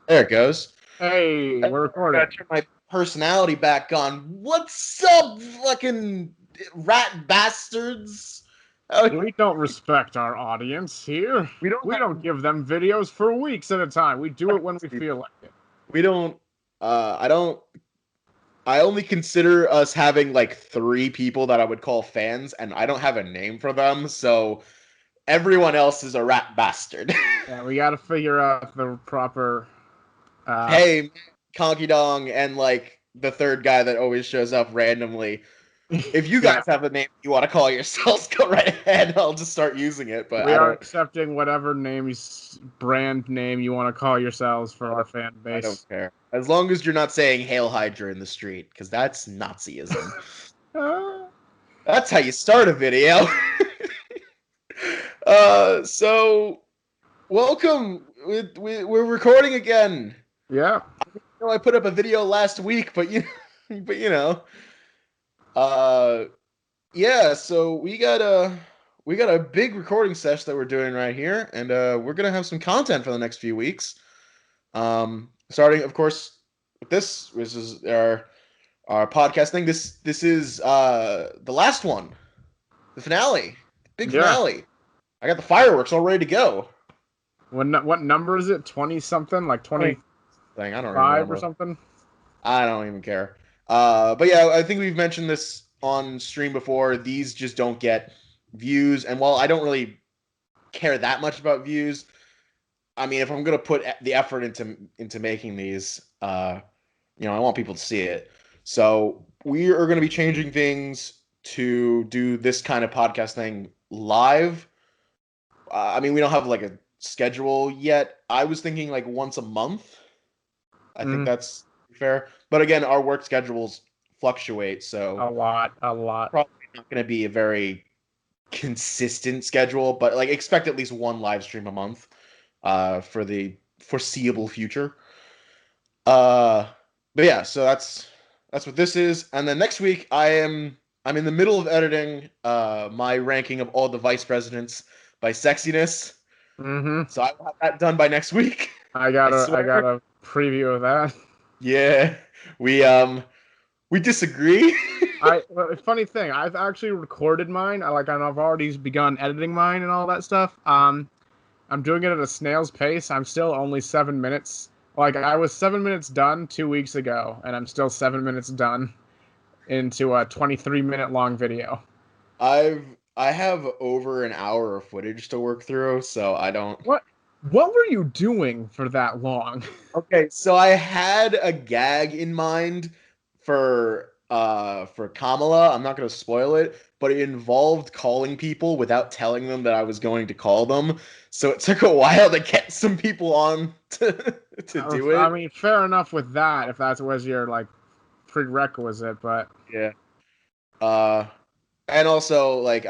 There it goes. Hey, I we're gotta recording. turn my personality back on. What's up, fucking rat bastards? Oh, We don't respect our audience here. we don't We have don't give them videos for weeks at a time. We do it when we people. feel like it. We don't. I don't. I only consider us having like three people that I would call fans, and I don't have a name for them. So everyone else is a rat bastard. Yeah, we got to figure out the proper. Uh, Hey, Conky Dong, and like the third guy that always shows up randomly. If you yeah, guys have a name you want to call yourselves, go right ahead. I'll just start using it. But we I are don't. accepting whatever brand name you want to call yourselves for I our don't. fan I don't base. care. As long as you're not saying "Hail Hydra" in the street, because that's Nazism. Uh, That's how you start a video. So welcome. We're recording again. yeah, I know I put up a video last week, but but uh, yeah. So we got a big recording session that we're doing right here, and we're gonna have some content for the next few weeks. Starting, of course, with this. This is our podcast thing. This is the last one, the finale, big yeah. finale. I got the fireworks all ready to go. What number is it? 20 something? Like I mean, 25 thing I don't even or remember. something? I don't even care. But yeah, I think we've mentioned this on stream before. These just don't get views, and while I don't really care that much about views, I mean, if I'm gonna put the effort into making these, I want people to see it. So we are going to be changing things to do this kind of podcast thing live. I mean, we don't have like a schedule yet. I was thinking like once a month. I think Mm, that's fair. But again, our work schedules fluctuate, so a lot, a lot. probably not going to be a very consistent schedule. But like, expect at least one live stream a month for the foreseeable future. Uh, but yeah, so that's what this is. And then next week, I'm in the middle of editing my ranking of all the vice presidents by sexiness. Mm-hmm. So I will have that done by next week. I I got a I got swear. a preview of that. Yeah, we um we disagree. Well, funny thing, I've actually recorded mine. I've already begun editing mine and all that stuff. I'm doing it at a snail's pace. I'm still only 7 minutes. Like I was 7 minutes done 2 weeks ago, and I'm still 7 minutes done into a 23-minute long video. I have over an hour of footage to work through, so I don't. What what were you doing for that long? Okay, so I had a gag in mind for Kamala. I'm not going to spoil it, but it involved calling people without telling them that I was going to call them. So it took a while to get some people on to do I it. mean, fair enough with that if that was your like prerequisite, but Yeah. Uh and also like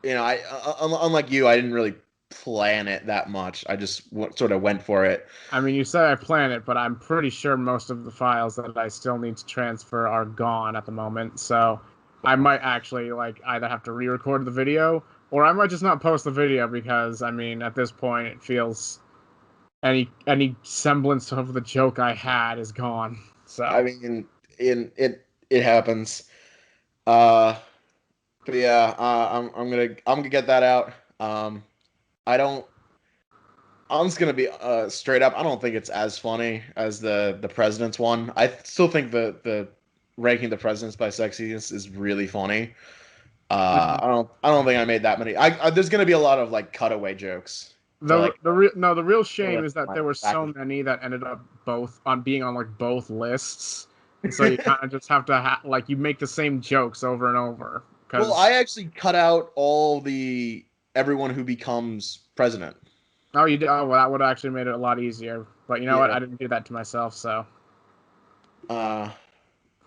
unlike you, I didn't really plan it that much. I just sort of went for it. I mean, you say I plan it, but I'm pretty sure most of the files that I still need to transfer are gone at the moment. So I might actually like either have to re-record the video or I might just not post the video because I mean, at this point it feels any semblance of the joke I had is gone. I So, mean, in it happens. Uh But yeah, I'm gonna get that out. I don't. I'm just gonna be straight up. I don't think it's as funny as the president's one. I still think the ranking the presidents by sexiness is really funny. mhm. I don't think I made that many. There's gonna be a lot of like cutaway jokes to like The real fill shame in is that my there were back so of. many that ended up both on being on like both lists. So you kind of just have to like you make the same jokes over and over Well, because I actually cut out all the everyone who becomes president. oh you did oh well that would have actually made it a lot easier. But you know what? Yeah. I didn't do that to myself, so Uh,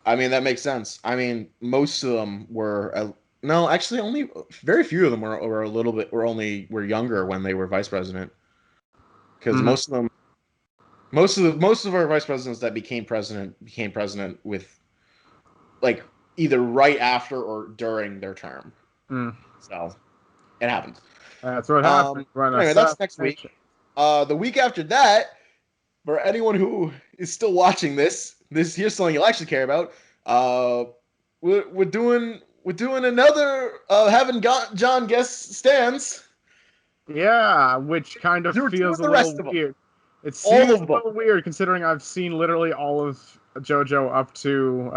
I mean, that makes sense. I mean, most of them were no, actually, only very few of them were a little bit were younger when they were vice president. Because mhm. most of our vice presidents that became president with like either right after or during their term. Mm. So it happens. That's what happens when Anyway, that's next week. assassination. The week after that for anyone who is still watching this here's something you'll actually care about. We're doing another having got John guest stands. Yeah, which kind of We're doing feels a the little rest of them, weird. It all seems of a them. little weird considering I've seen literally all of JoJo up to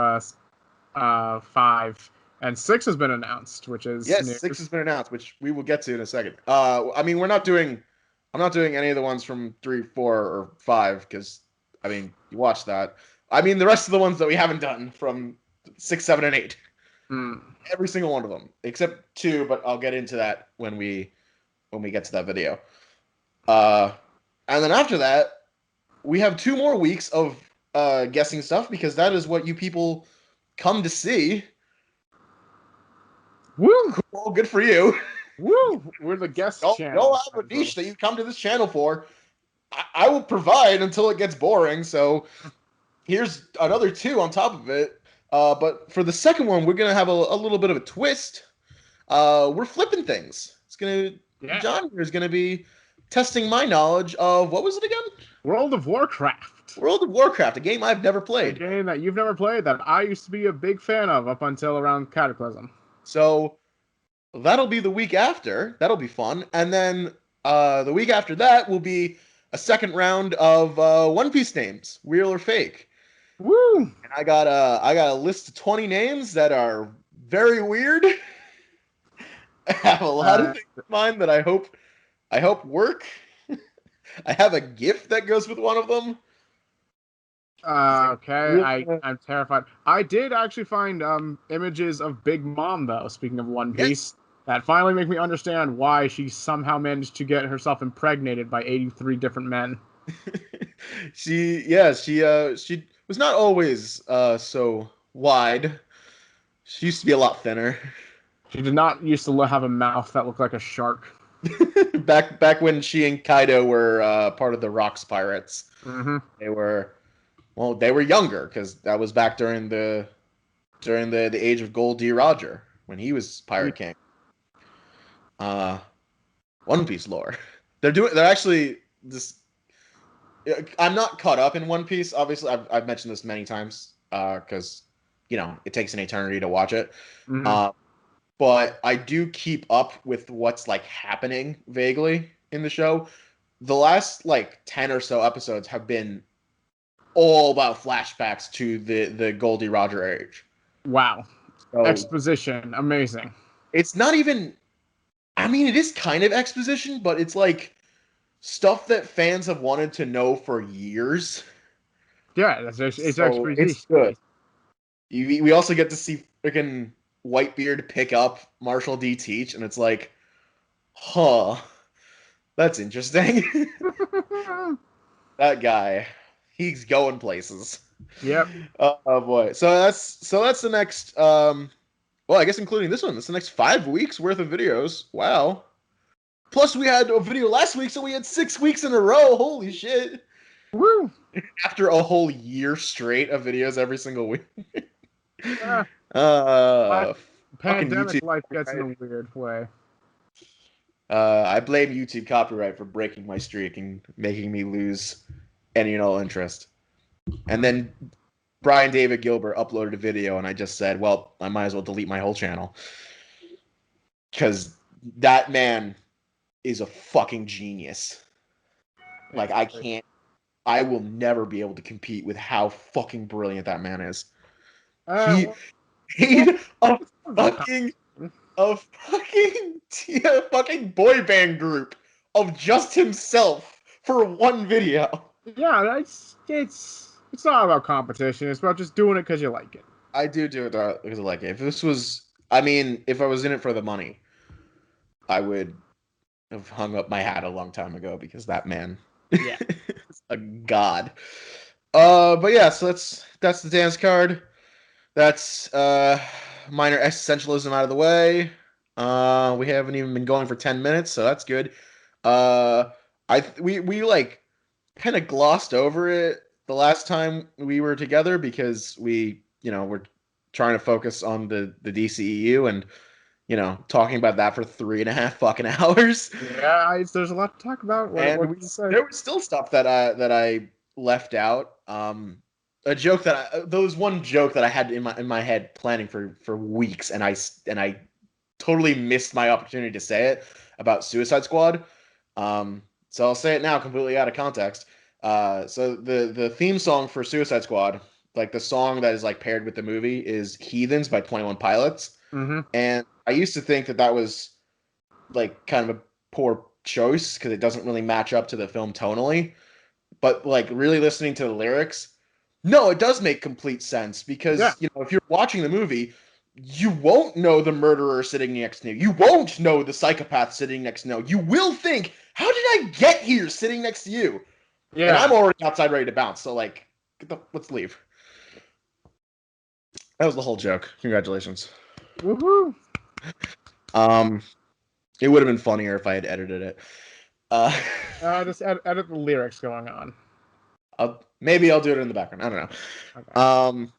5, and 6 has been announced, which is Yes, 6 has news. been announced, which we will get to in a second. I mean, I'm not doing any of the ones from 3, 4, or 5 because, I mean, you watch that. I mean, the rest of the ones that we haven't done from 6, 7, and 8. Hmm. Every single one of them, except 2, but I'll get into that when we get to that video. Uh, and then after that, we have 2 more weeks of guessing stuff because that is what you people come to see. Woo! Cool, good for you. Woo! We're the guest Y'all channel. have a niche that you come to this channel for. I will provide until it gets boring. So here's another 2 on top of it. But for the second one, we're gonna have a little bit of a twist. We're flipping things. Yeah. John here is gonna be testing my knowledge of what was it again? World of Warcraft. World of Warcraft, a game I've never A played. game that you've never played that I used to be a big fan of up until around Cataclysm. So that'll be the week after. That'll be fun. And then the week after that will be a second round of One Piece names, real or fake. Woo! And I got a list of 20 names that are very weird. I have a lot of Uh, things in mind that I hope work. I have a gift that goes with one of them. okay, Really gonna- I'm terrified. I did actually find images of Big Mom though. Speaking of One Yes. Piece, that finally make me understand why she somehow managed to get herself impregnated by 83 different men. she was not always so wide. She used to be a lot thinner. She did not used to have a mouth that looked like a shark. back when she and Kaido were part of the Rocks Pirates. Mm-hmm. They were younger because that was back during the age of Gold D. Roger when he was Pirate King. One Piece lore. They're actually this. I'm not caught up in One Piece. Obviously, I've mentioned this many times because it takes an eternity to watch it. Mm-hmm. But I do keep up with what's like happening vaguely in the show. The last like 10 or so episodes have been all about flashbacks to the Goldie Roger age. Wow, So exposition, amazing. it's not even. I mean, it is kind of exposition, but it's like stuff that fans have wanted to know for years. Yeah, it's So it's exposition. good. We also get to see freaking Whitebeard pick up Marshall D. Teach, and it's like, huh, that's interesting. That guy, he's going places. Yep. Oh boy. So that's the next. Well, I guess including this one, that's the next 5 weeks worth of videos. Wow. Plus, we had a video last week, so we had 6 weeks in a row. Holy shit! Woo! After a whole year straight of videos every single week. Uh, uh, fucking Pandemic YouTube life gets in copyright. a weird way. I blame YouTube copyright for breaking my streak and making me lose any and all interest. And then Brian David Gilbert uploaded a video, and I just said, well, I might as well delete my whole channel. Because that man is a fucking genius. Like, I will never be able to compete with how fucking brilliant that man is. He Well, made a no fucking a fucking a fucking boy band group of just himself for one video. yeah, it's not about competition. It's about just doing it because you like it. I do it because I like it. If this was, I mean, if I was in it for the money, I would have hung up my hat a long time ago because that man Yeah. is a god. But yeah, so that's the dance card. That's minor existentialism out of the way. We haven't even been going for 10 minutes, so that's good. Uh, we like kind of glossed over it the last time we were together because we're trying to focus on the DCEU and talking about that for 3.5 fucking hours. Yeah, there's a lot to talk about. What And can you say? there was still stuff that I left out. A joke there was one joke that I had in my head planning for weeks, and I totally missed my opportunity to say it about Suicide Squad. So I'll say it now, completely out of context. So the theme song for Suicide Squad, like the song that is like paired with the movie, is "Heathens" by 21 Pilots, Mm-hmm. and I used to think that that was like kind of a poor choice because it doesn't really match up to the film tonally. But like really listening to the lyrics, no, it does make complete sense Yeah. because if you're watching the movie, you won't know the murderer sitting next to you. You won't know the psychopath sitting next to you. You will think, how did I get here sitting next to you? And I'm Yeah. already outside ready to bounce. So like, let's leave. That was the whole joke. Congratulations. Woohoo! Um, it would have been funnier if I had edited it. Uh, Just edit the lyrics going on. maybe I'll do it in the background. I don't Okay. know.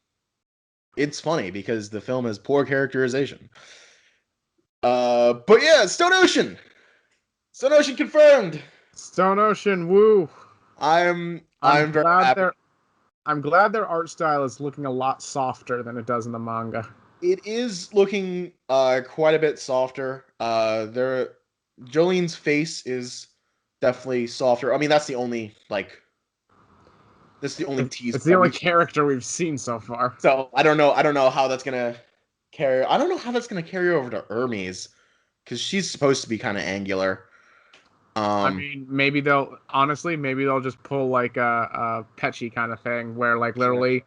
It's funny because the film has poor characterization. But yeah, Stone Ocean. Stone Ocean confirmed. Stone Ocean, woo! I'm I'm very glad happy. their art style is looking a lot softer than it does in the manga. It is looking quite a bit softer. Jolene's face is definitely softer. I mean, that's the only teaser It's the that only we. character we've seen so far. So I don't know how that's gonna carry. I don't know how that's gonna carry over to Hermes because she's supposed to be kind of angular. I Um, mean, maybe they'll just pull like a Pecci kind of thing, where like yeah, literally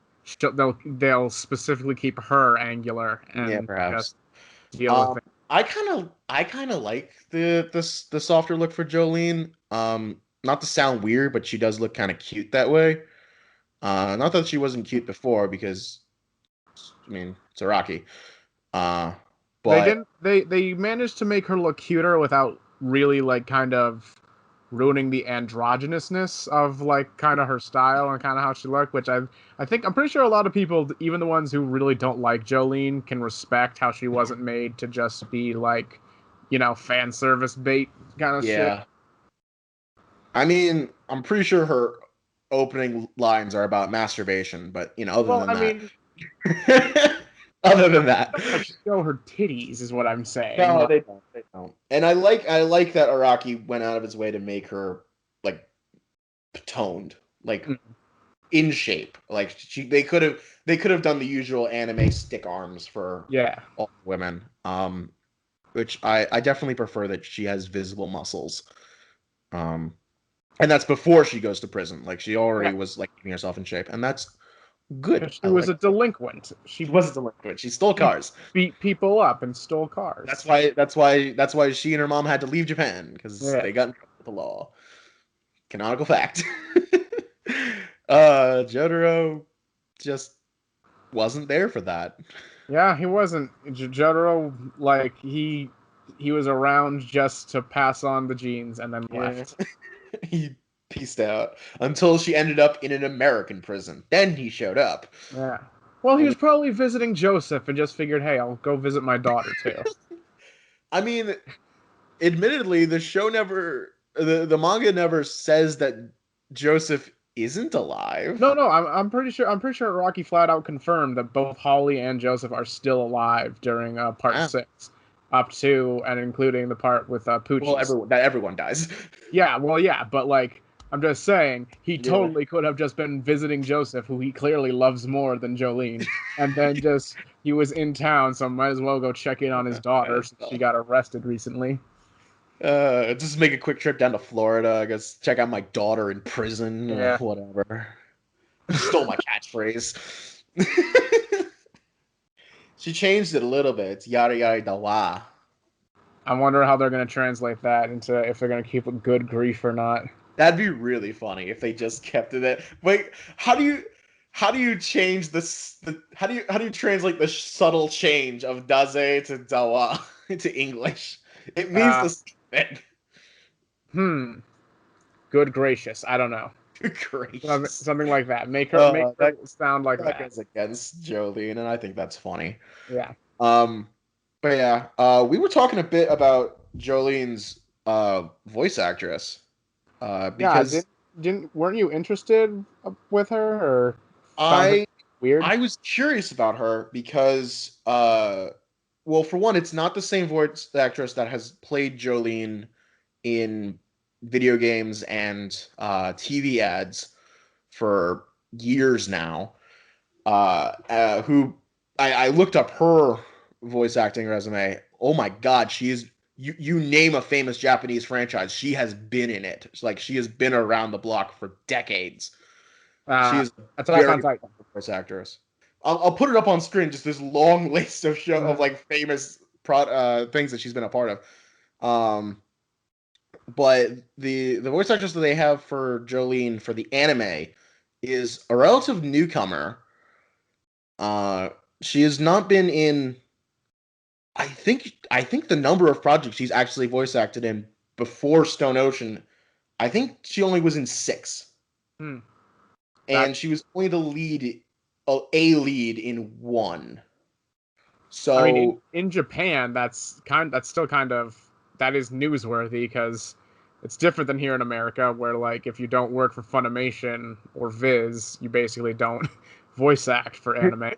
they'll specifically keep her angular yeah, and perhaps. just deal with Um, it. I kind of like the softer look for Jolene. Not to sound weird, but she does look kind of cute that way. Not that she wasn't cute before, because I mean it's Iraqi. Uh, They but didn't. They managed to make her look cuter without really like kind of ruining the androgynousness of like kind of her style and kind of how she looked. Which I think I'm pretty sure a lot of people, even the ones who really don't like Jolene, can respect how she wasn't made to just be like, fan service bait kind of shit. yeah, I mean I'm pretty sure her opening lines are about masturbation, but other Well, than I that, mean, other they than that, don't like show her titties, is what I'm saying. no, Like, they don't. They don't. And I like that Iraqi went out of his way to make her like toned, like mm, in shape. Like they could have done the usual anime stick arms for yeah, all women. Which I definitely prefer that she has visible muscles. Um, and that's before she goes to prison. Like she already yeah, was like keeping herself in shape, and that's good. because she I was like a delinquent. she was a delinquent. She stole Beat, cars. beat people up and stole That's cars. why that's why that's why she and her mom had to leave Japan because Yeah. they got in trouble with the law. Canonical fact. Jotaro just wasn't there for that. Yeah, he wasn't. Jotaro, like he was around just to pass on the genes and then Yeah. left. He pieced out until she ended up in an American prison. Then he showed up. Yeah. Well, he And was probably visiting Joseph and just figured, hey, I'll go visit my daughter too. I mean, admittedly, the manga never says that Joseph isn't alive. No, I'm pretty sure Rocky flat out confirmed that both Holly and Joseph are still alive during part Ah, 6, up to and including the part with well, Poochie's. everyone dies. Yeah, well, yeah, but like, I'm just saying, he Yeah. totally could have just been visiting Joseph, who he clearly loves more than Jolene, and then just he was in town, so might as well go check in on his daughter since she got arrested recently. Just make a quick trip down to Florida. I guess check out my daughter in prison. Yeah, Whatever. Stole my catchphrase. She changed it a little bit. It's yada yada da. I wonder how they're gonna translate that into if they're gonna keep it good grief or not. That'd be really funny if they just kept it at. Wait, how do you change this? How do you translate the subtle change of daze to dawa into English? It means Uh, the same thing. hmm, good gracious, I don't know, Gracious. something like that. Make her That sound like that that. goes against Jolene, and I think that's funny. Yeah, Um, but yeah, we were talking a bit about Jolene's voice actress, yeah. because weren't you interested with her or found her I weird? I was curious about her because well, for one, it's not the same voice actress that has played Jolene in video games and TV ads for years now. Who I looked up her voice acting resume. Oh my God, she is. You name a famous Japanese franchise, she has been in it. It's like she has been around the block for decades. She Uh, is a Attack very on Titan. popular voice actress. I'll put it up on screen. Just this long list of Mhm. like famous things that she's been a part of. But the voice actress that they have for Jolene for the anime is a relative newcomer. Uh, she has not been in. I think the number of projects she's actually voice acted in before Stone Ocean. I think she only was in 6, Hmm. That and she was only the lead, a lead in 1. I mean, So in Japan, that's still kind of that is newsworthy because it's different than here in America, where like if you don't work for Funimation or Viz, you basically don't voice act for anime.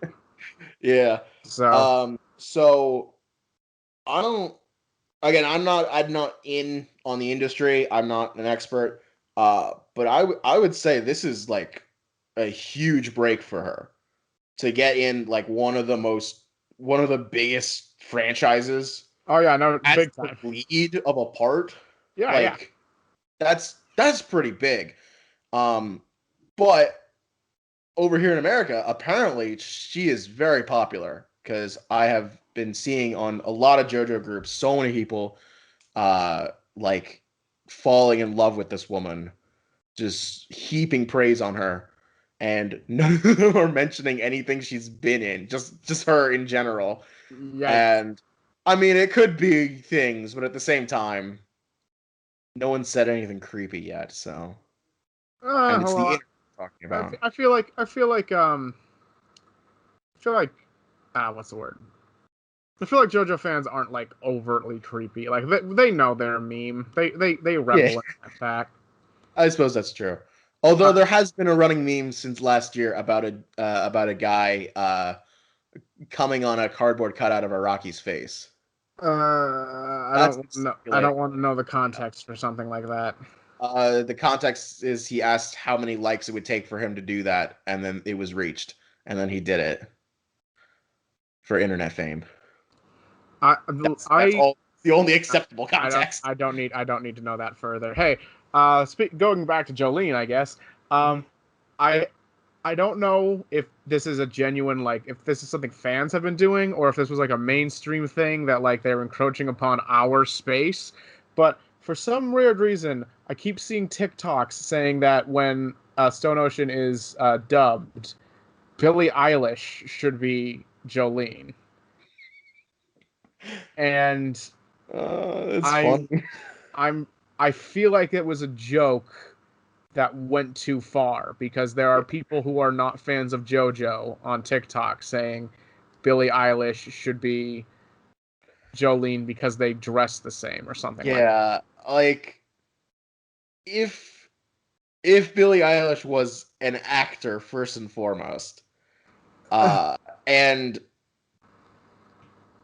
yeah, So, so I don't. Again, I'm not in on the industry. I'm not an expert. But I would say this is like a huge break for her to get in like one of the biggest franchises oh yeah, no, as big the time. lead of a part. Yeah, yeah. Like that's pretty big. Um, but over here in America, apparently she is very popular because I have been seeing on a lot of JoJo groups so many people like falling in love with this woman, just heaping praise on her, and none of them are mentioning anything she's been in, just her in general. Yikes. And I mean, it could be things, but at the same time, no one said anything creepy yet. So, and it's Hold the on. internet talking about. I feel like what's the word? I feel like JoJo fans aren't like overtly creepy. Like they know they're a meme. They Yeah, revel in that fact. I suppose that's true. Although Uh, there has been a running meme since last year about a guy coming on a cardboard cutout of a Rocky's face. That's I speculated. don't want to know the context for something like that. The context is he asked how many likes it would take for him to do that, and then it was reached, and then he did it for internet fame. I That's I all the only acceptable context. I don't need to know that further. Hey, going back to Jolene, I guess. Mhm. Um, I I don't know if this is a genuine like if this is something fans have been doing or if this was like a mainstream thing that like they're encroaching upon our space. But for some weird reason, I keep seeing TikToks saying that when Stone Ocean is dubbed, Billie Eilish should be Jolene, and It's fun. I'm I'm I feel like it was a joke that went too far because there are people who are not fans of JoJo on TikTok saying Billie Eilish should be Jolene because they dress the same or something like that. Yeah, like if Billie Eilish was an actor first and foremost, uh, and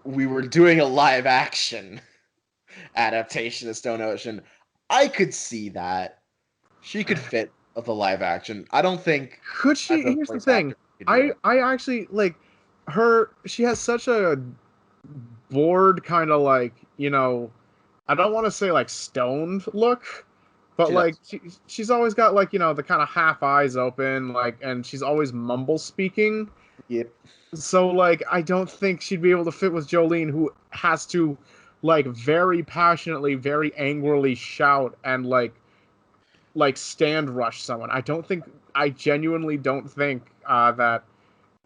we were doing a live action adaptation of Stone Ocean, I could see that. She could fit the live action. I don't think Could as she? a Here's the voice thing. actor she could do it. I actually like her. She has such a bored kind of like I don't want to say like stoned look, but She like does. she's always got like the kind of half eyes open like, and she's always mumble speaking. Yep. So like I don't think she'd be able to fit with Jolene, who has to like very passionately, very angrily shout and like stand rush someone. I genuinely don't think that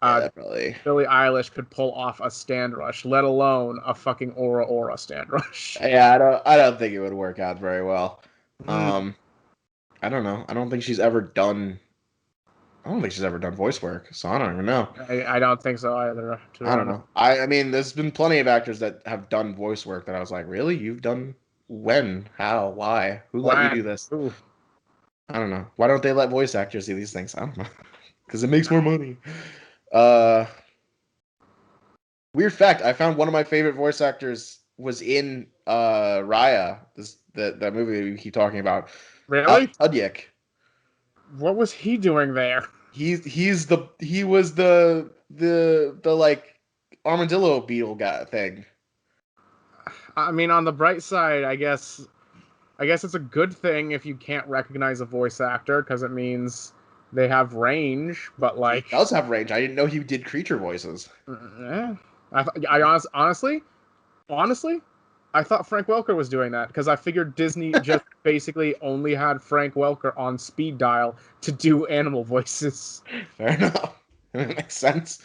Yeah, uh, that probably. Billie Eilish could pull off a stand rush, let alone a fucking Aura stand rush. Yeah, I don't think it would work out very well. Mm, Um, I don't know. I don't think she's ever done voice work, so I don't even know. I don't think so either, to be I don't honest. know. I mean, there's been plenty of actors that have done voice work that I was like, really? You've done when? How? Why? Who let you do When? this? Ooh. I don't know. Why don't they let voice actors do these things? I don't know. Because it makes more money. Uh, Weird fact: I found one of my favorite voice actors was in Raya, that movie we keep talking about. Alan Really? Tudyk. What was he doing there? He was the like armadillo beetle guy thing. I mean, on the bright side, I guess it's a good thing if you can't recognize a voice actor because it means they have range. But He like, does have range. I didn't know he did creature voices. eh. Honestly, I thought Frank Welker was doing that because I figured Disney just basically only had Frank Welker on speed dial to do animal voices. Fair enough. That makes sense.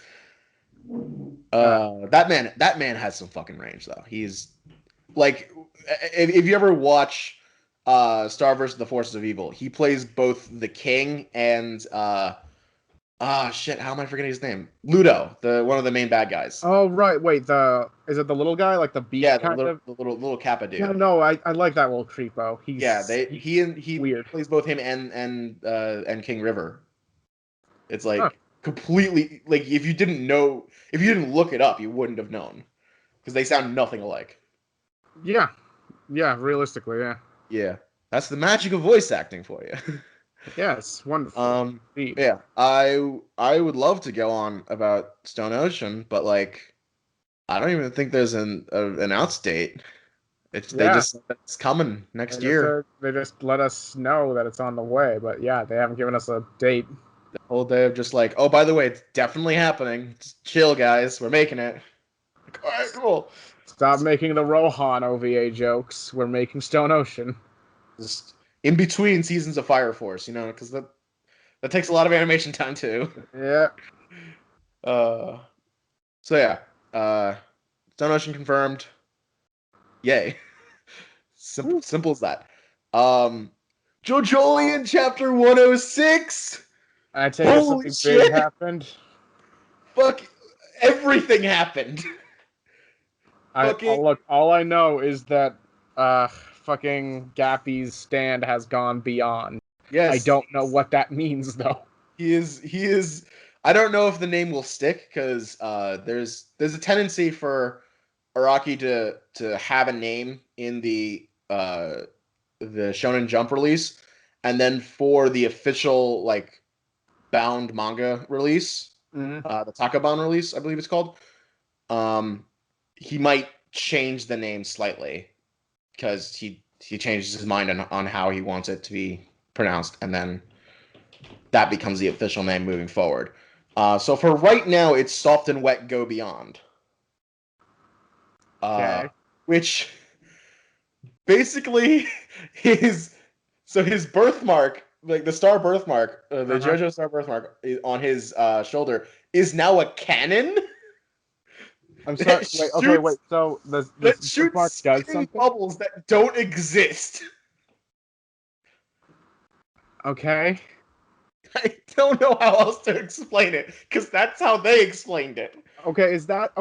Uh, That man has some fucking range though. He's like, if you ever watch Star versus the Forces of Evil, he plays both the king and shit, how am I forgetting his name? Ludo, the one of the main bad guys. oh right, wait, the is it the little guy like the Yeah, beast the kind little of? the little little Kappa Yeah, dude. no, I like that little creepo. Yeah, He's he weird. plays both him and King River. It's Huh. like completely like if you didn't look it up, you wouldn't have known because they sound nothing alike. Yeah, yeah, realistically, yeah. Yeah, that's the magic of voice acting for you. Yeah, it's wonderful. Um, Indeed. yeah, I would love to go on about Stone Ocean, but like I don't even think there's an out date. They Yeah, just said that it's coming next year. they just let us know that it's on the way, but yeah, they haven't given us a date. The whole day of just like, oh, by the way, it's definitely happening. Just chill, guys. We're making it. Like, all right, cool. Stop making the Rohan OVA jokes. We're making Stone Ocean. Just in between seasons of Fire Force, because that takes a lot of animation time too. Yeah. Uh, so yeah, uh, Stone Ocean confirmed. Yay. Simple as that. Um, JoJolian chapter 106. I take it Holy something big shit! happened. Fuck, everything happened. Fucking Look, all I know is that fucking Gappy's stand has gone beyond. I yes, don't know what that means though. he is. I don't know if the name will stick because there's a tendency for Araki to have a name in the Shonen Jump release, and then for the official like bound manga release, Mm-hmm. the Takaban release, I believe it's called. Um, he might change the name slightly because he changes his mind on how he wants it to be pronounced, and then that becomes the official name moving forward. So for right now, it's Soft and Wet Go Beyond, uh, Okay. which basically is his birthmark, like the star birthmark, the Uh-huh. JoJo star birthmark on his shoulder, is now a cannon I'm sorry. that Wait. Okay. Wait. shoots So this that shoots birthmark does spinning something. bubbles that don't exist. Okay. I don't know how else to explain it because that's how they explained it. Okay. Is that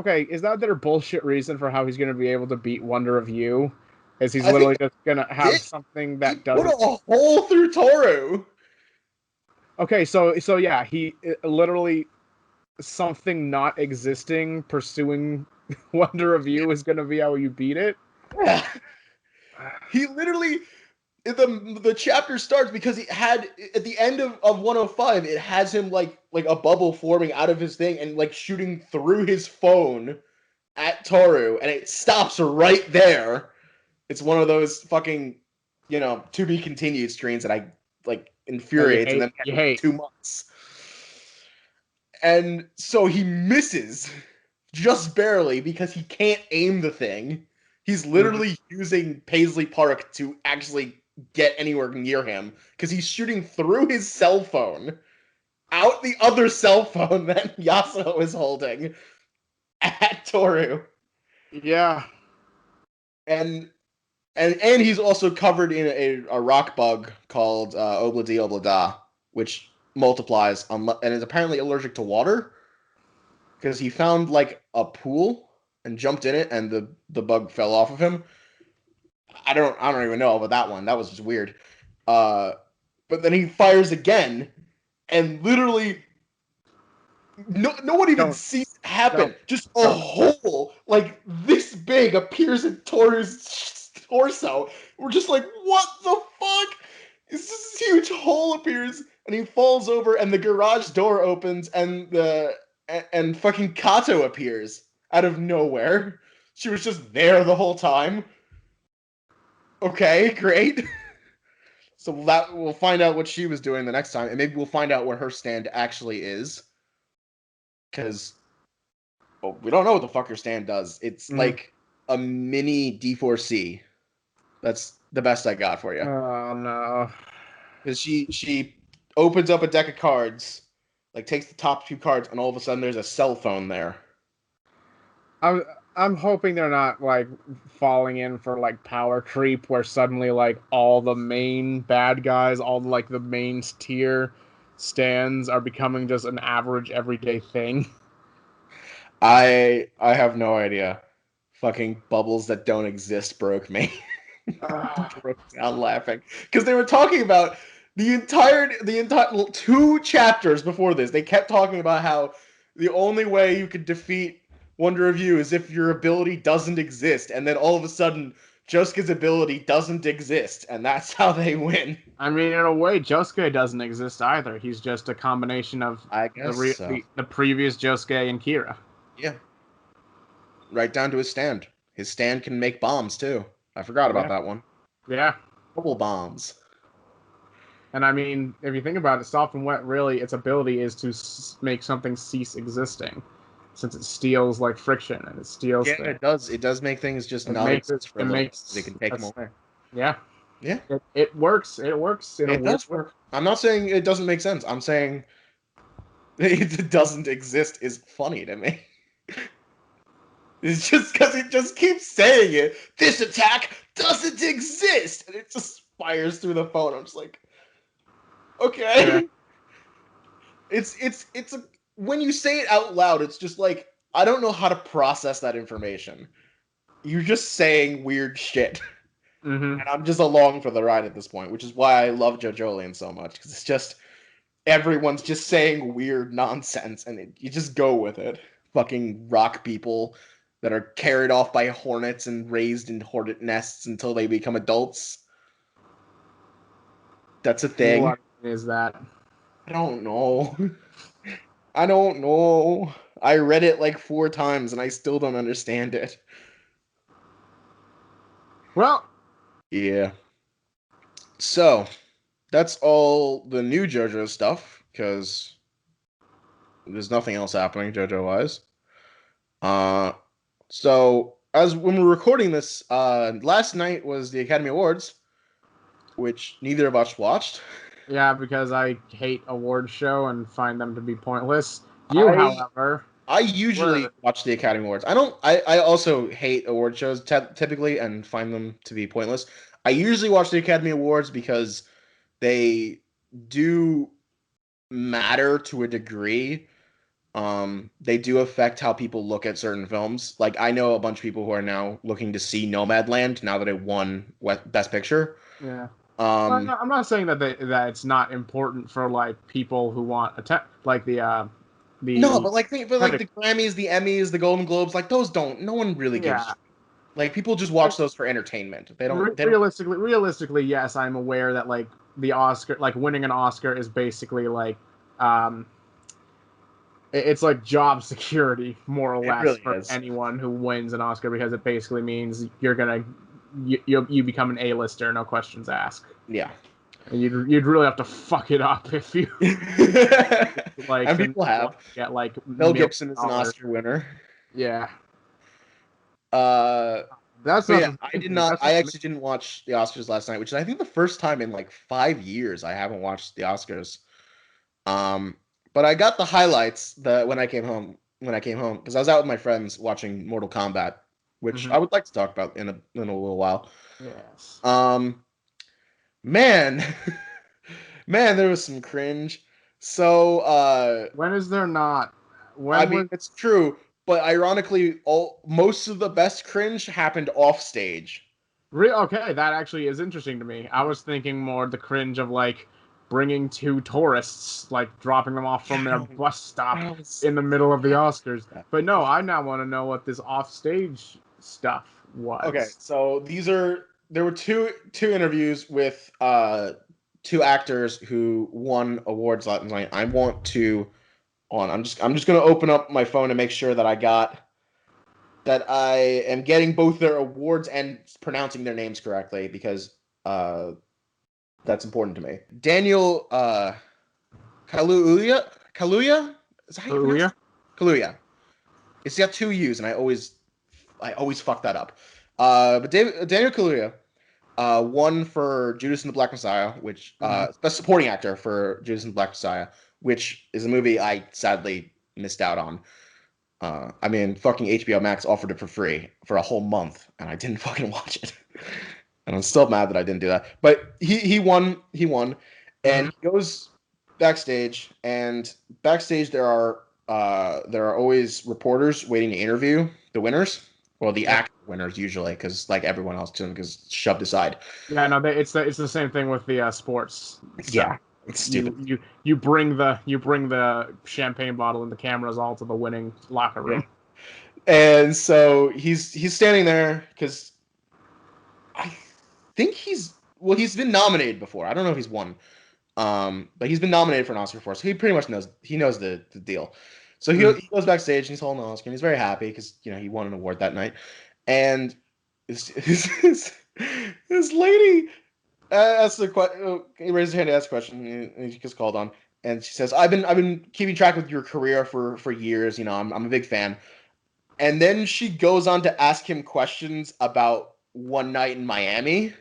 their bullshit reason for how he's gonna be able to beat Wonder of You? Is he's I think literally just gonna have it. something He that put doesn't. a hole through Toru. Okay. So yeah, he literally something not existing pursuing Wonder of You is gonna be how you beat it. Yeah. He literally the chapter starts because he had at the end of 105 it has him like a bubble forming out of his thing and like shooting through his phone at Toru and it stops right there. It's one of those fucking to be continued screens that I like That you infuriates and hate. then You every hate. 2 months. And so he misses just barely because he can't aim the thing. He's Mhm. literally using Paisley Park to actually get anywhere near him because he's shooting through his cell phone out the other cell phone that Yasuo is holding at Toru. Yeah. And and he's also covered in a rock bug called Obladi Oblada, which multiplies and is apparently allergic to water because he found like a pool and jumped in it and the bug fell off of him. I don't even know about that one. That was just weird. Uh but then he fires again, and literally no one even Don't sees it happen. don't Just a don't. hole like this big appears in Toru's torso. We're just like, what the fuck? This huge hole appears, and he falls over, and the garage door opens, and fucking Kato appears out of nowhere. She was just there the whole time. Okay, great. So that we'll find out what she was doing the next time, and maybe we'll find out what her stand actually is. Because well, we don't know what the fuck her stand does. It's Mm. like a mini D4C. That's the best I got for you. Oh no. Because she opens up a deck of cards, like takes the top two cards, and all of a sudden there's a cell phone there. I'm I'm hoping they're not like falling in for like power creep where suddenly like all the main bad guys, all like the main tier stands are becoming just an average everyday thing. I have no idea. Fucking bubbles that don't exist broke me. Broke down laughing because they were talking about the entire 2 chapters before this. They kept talking about how the only way you could defeat Wonder Review is if your ability doesn't exist, and then all of a sudden Josuke's ability doesn't exist, and that's how they win. I mean, in a way, Josuke doesn't exist either. He's just a combination of I guess so. the previous Josuke and Kira. Yeah, right down to his stand. His stand can make bombs too. I forgot about Yeah, that one. yeah. Bubble bombs. And I mean, if you think about it, soft and wet really its ability is to make something cease existing, since it steals like friction and it steals Yeah, things. it does. It does make things just It not makes it. exist for a It little bit. They makes. can take them away. Yeah. Yeah, It works. It works in a it weird does way. work. I'm not saying it doesn't make sense. I'm saying it doesn't exist is funny to me. It's just because it just keeps saying it. This attack doesn't exist, and it just fires through the phone. I'm just like, Yeah. okay. It's a when you say it out loud, it's just like I don't know how to process that information. You're just saying weird shit. Mm-hmm. And I'm just along for the ride at this point, which is why I love JoJolian so much, because it's just everyone's just saying weird nonsense, and you just go with it. Fucking rock people that are carried off by hornets and raised in hornet nests until they become adults. That's a thing. What is that? I don't know. I don't know. I read it like 4 times and I still don't understand it. Well, Yeah. So, that's all the new JoJo stuff, because there's nothing else happening JoJo wise. Uh, so as when we're recording this, last night was the Academy Awards, which neither of us watched. yeah, because I hate award show and find them to be pointless. You, I however, I usually were watch the Academy Awards. I don't. I also hate award shows typically and find them to be pointless. I usually watch the Academy Awards because they do matter to a degree. They do affect how people look at certain films. Like I know a bunch of people who are now looking to see Nomadland now that it won Best Picture. yeah. Well, Um, I'm not saying that that it's not important for like people who want like no, the but like the Grammys, the Emmys, the Golden Globes, like those don't. No one really gives. yeah. Like people just watch those for entertainment. They don't. They don't. Realistically, yes, I'm aware that like the Oscar, like winning an Oscar, is basically like um, it's like job security more or It less really for is. anyone who wins an Oscar because it basically means you become an A-lister, no questions asked. Yeah. And you'd really have to fuck it up if you like And the people have. get like Mel $1 Gibson is an million. Oscar winner. Yeah, Uh, that's but not yeah, the I main did thing. not. That's I not the actually didn't watch the Oscars last night, which is I think the first time in like 5 years I haven't watched the Oscars. Um, but I got the highlights when I came home. When I came home, because I was out with my friends watching Mortal Kombat, which main. I would like to talk about in a little while. Yes. Um, man, man, there was some cringe. So, When is there not? I When mean, was it's true, but ironically, all most of the best cringe happened off stage. Okay, that actually is interesting to me. I was thinking more the cringe of like bringing two tourists, like dropping them off from their bus stop was in the middle of the sad. Oscars. But no, I now want to know what this offstage stuff Okay, was. so there were two interviews with two actors who won awards last night. I want to on. I'm just gonna open up my phone and make sure that I am getting both their awards and pronouncing their names correctly because that's important to me. Daniel Kaluuya? Is that how you pronounce it? Hallelujah. Kaluuya. It's got two U's, and I always fuck that up. But Daniel Kaluuya won for Judas and the Black Messiah, which best supporting actor for Judas and the Black Messiah, which is a movie I sadly missed out on. I mean, fucking HBO Max offered it for free for a whole month, and I didn't fucking watch it. And I'm still mad that I didn't do that. But he won, and he goes backstage, and backstage there are always reporters waiting to interview the winners. Well, the Yep. actual winners usually, because like everyone else is shoved aside. Yeah, no, it's the same thing with the sports stuff. Yeah, it's stupid. You bring the champagne bottle and the cameras all to the winning locker room. And so he's standing there because I think he's been nominated before. I don't know if he's won. But he's been nominated for an Oscar before, so he pretty much knows the deal. So he goes backstage and he's holding the Oscar and he's very happy because he won an award that night. And this lady asks the question. He raises his hand to ask a question. And he gets called on, and she says, "I've been keeping track with your career for years. I'm a big fan." And then she goes on to ask him questions about One Night in Miami.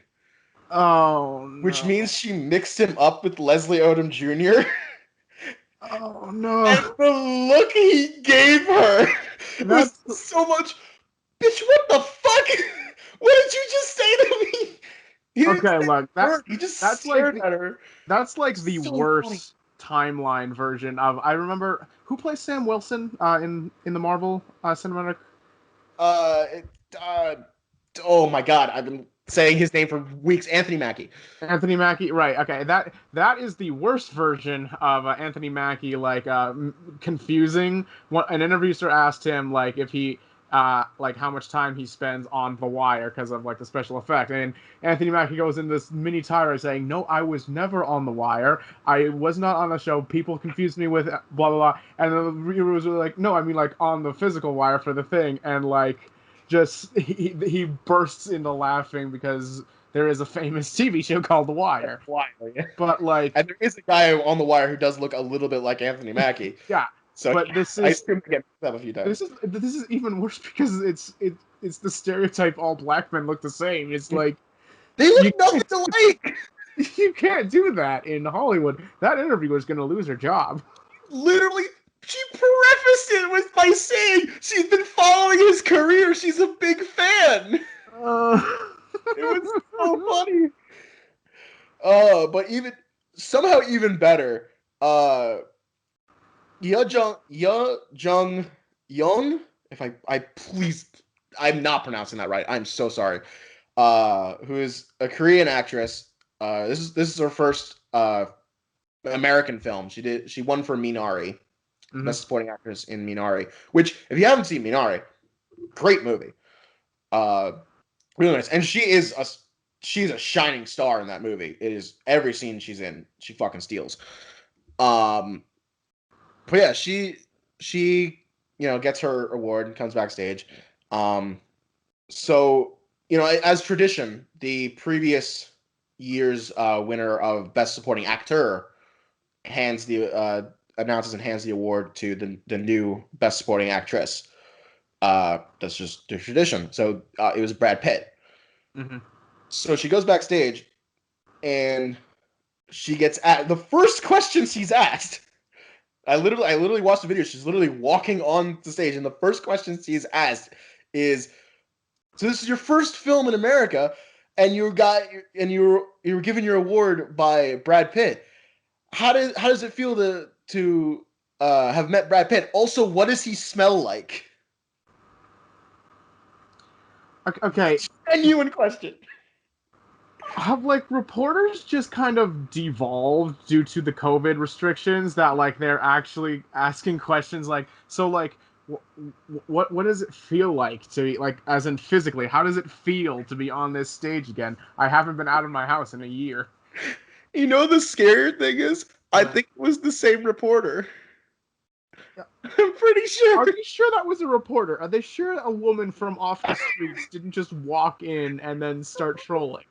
Oh no! Which means she mixed him up with Leslie Odom Jr. Oh no! And the look he gave her was That's so much. Bitch, what the fuck? What did you just say to me? He didn't okay. say Look, a word. He just that's like stared at her. that's like the So funny. worst timeline version of. I remember who plays Sam Wilson in the Marvel cinematic. It, oh my god, I've been saying his name for weeks. Anthony Mackie. Anthony Mackie, right? Okay, that is the worst version of Anthony Mackie, like confusing. An interviewer asked him like if he like how much time he spends on The Wire because of like the special effect, and Anthony Mackie goes in this mini tirade saying, "No, I was never on The Wire. I was not on the show. People confused me with blah blah blah." And the reviewer was like, "No, I mean like on the physical wire for the thing," and like just he bursts into laughing because there is a famous TV show called The Wire. Wire. But like, And there is a guy on The Wire who does look a little bit like Anthony Mackie. yeah. So But I assume I get mixed up a few times. this is even worse because it's the stereotype all black men look the same. It's like They you look nothing alike. you can't do that in Hollywood. That interviewer is going to lose her job. Literally, she prefaced it with by saying she's been following his career. She's a big fan. It was so funny. But somehow even better. Jung Young. If I please, I'm not pronouncing that right. I'm so sorry. Who is a Korean actress. This is her first American film. She won for Minari, best supporting actress in Minari. Which, if you haven't seen Minari, great movie. Really nice, and she's a shining star in that movie. It is every scene she's in, she fucking steals. But yeah, she gets her award and comes backstage. So as tradition, the previous year's winner of best supporting actor announces and hands the award to the new best supporting actress. That's just the tradition. So it was Brad Pitt. Mm-hmm. So she goes backstage, and she gets at the first question she's asked. I literally watched the video. She's literally walking on the stage, and the first question she's asked is, "So this is your first film in America, and you were given your award by Brad Pitt. How does it feel to have met Brad Pitt? Also, what does he smell like?" Okay. Genuine question. Have like reporters just kind of devolved due to the COVID restrictions that like they're actually asking questions like so like what does it feel like to be like as in physically how does it feel to be on this stage again? I haven't been out of my house in a year. You know the scary thing is, I What? think it was the same reporter. Yeah. I'm pretty Are sure. they sure that was a reporter? Are they sure a woman from off the streets didn't just walk in and then start trolling?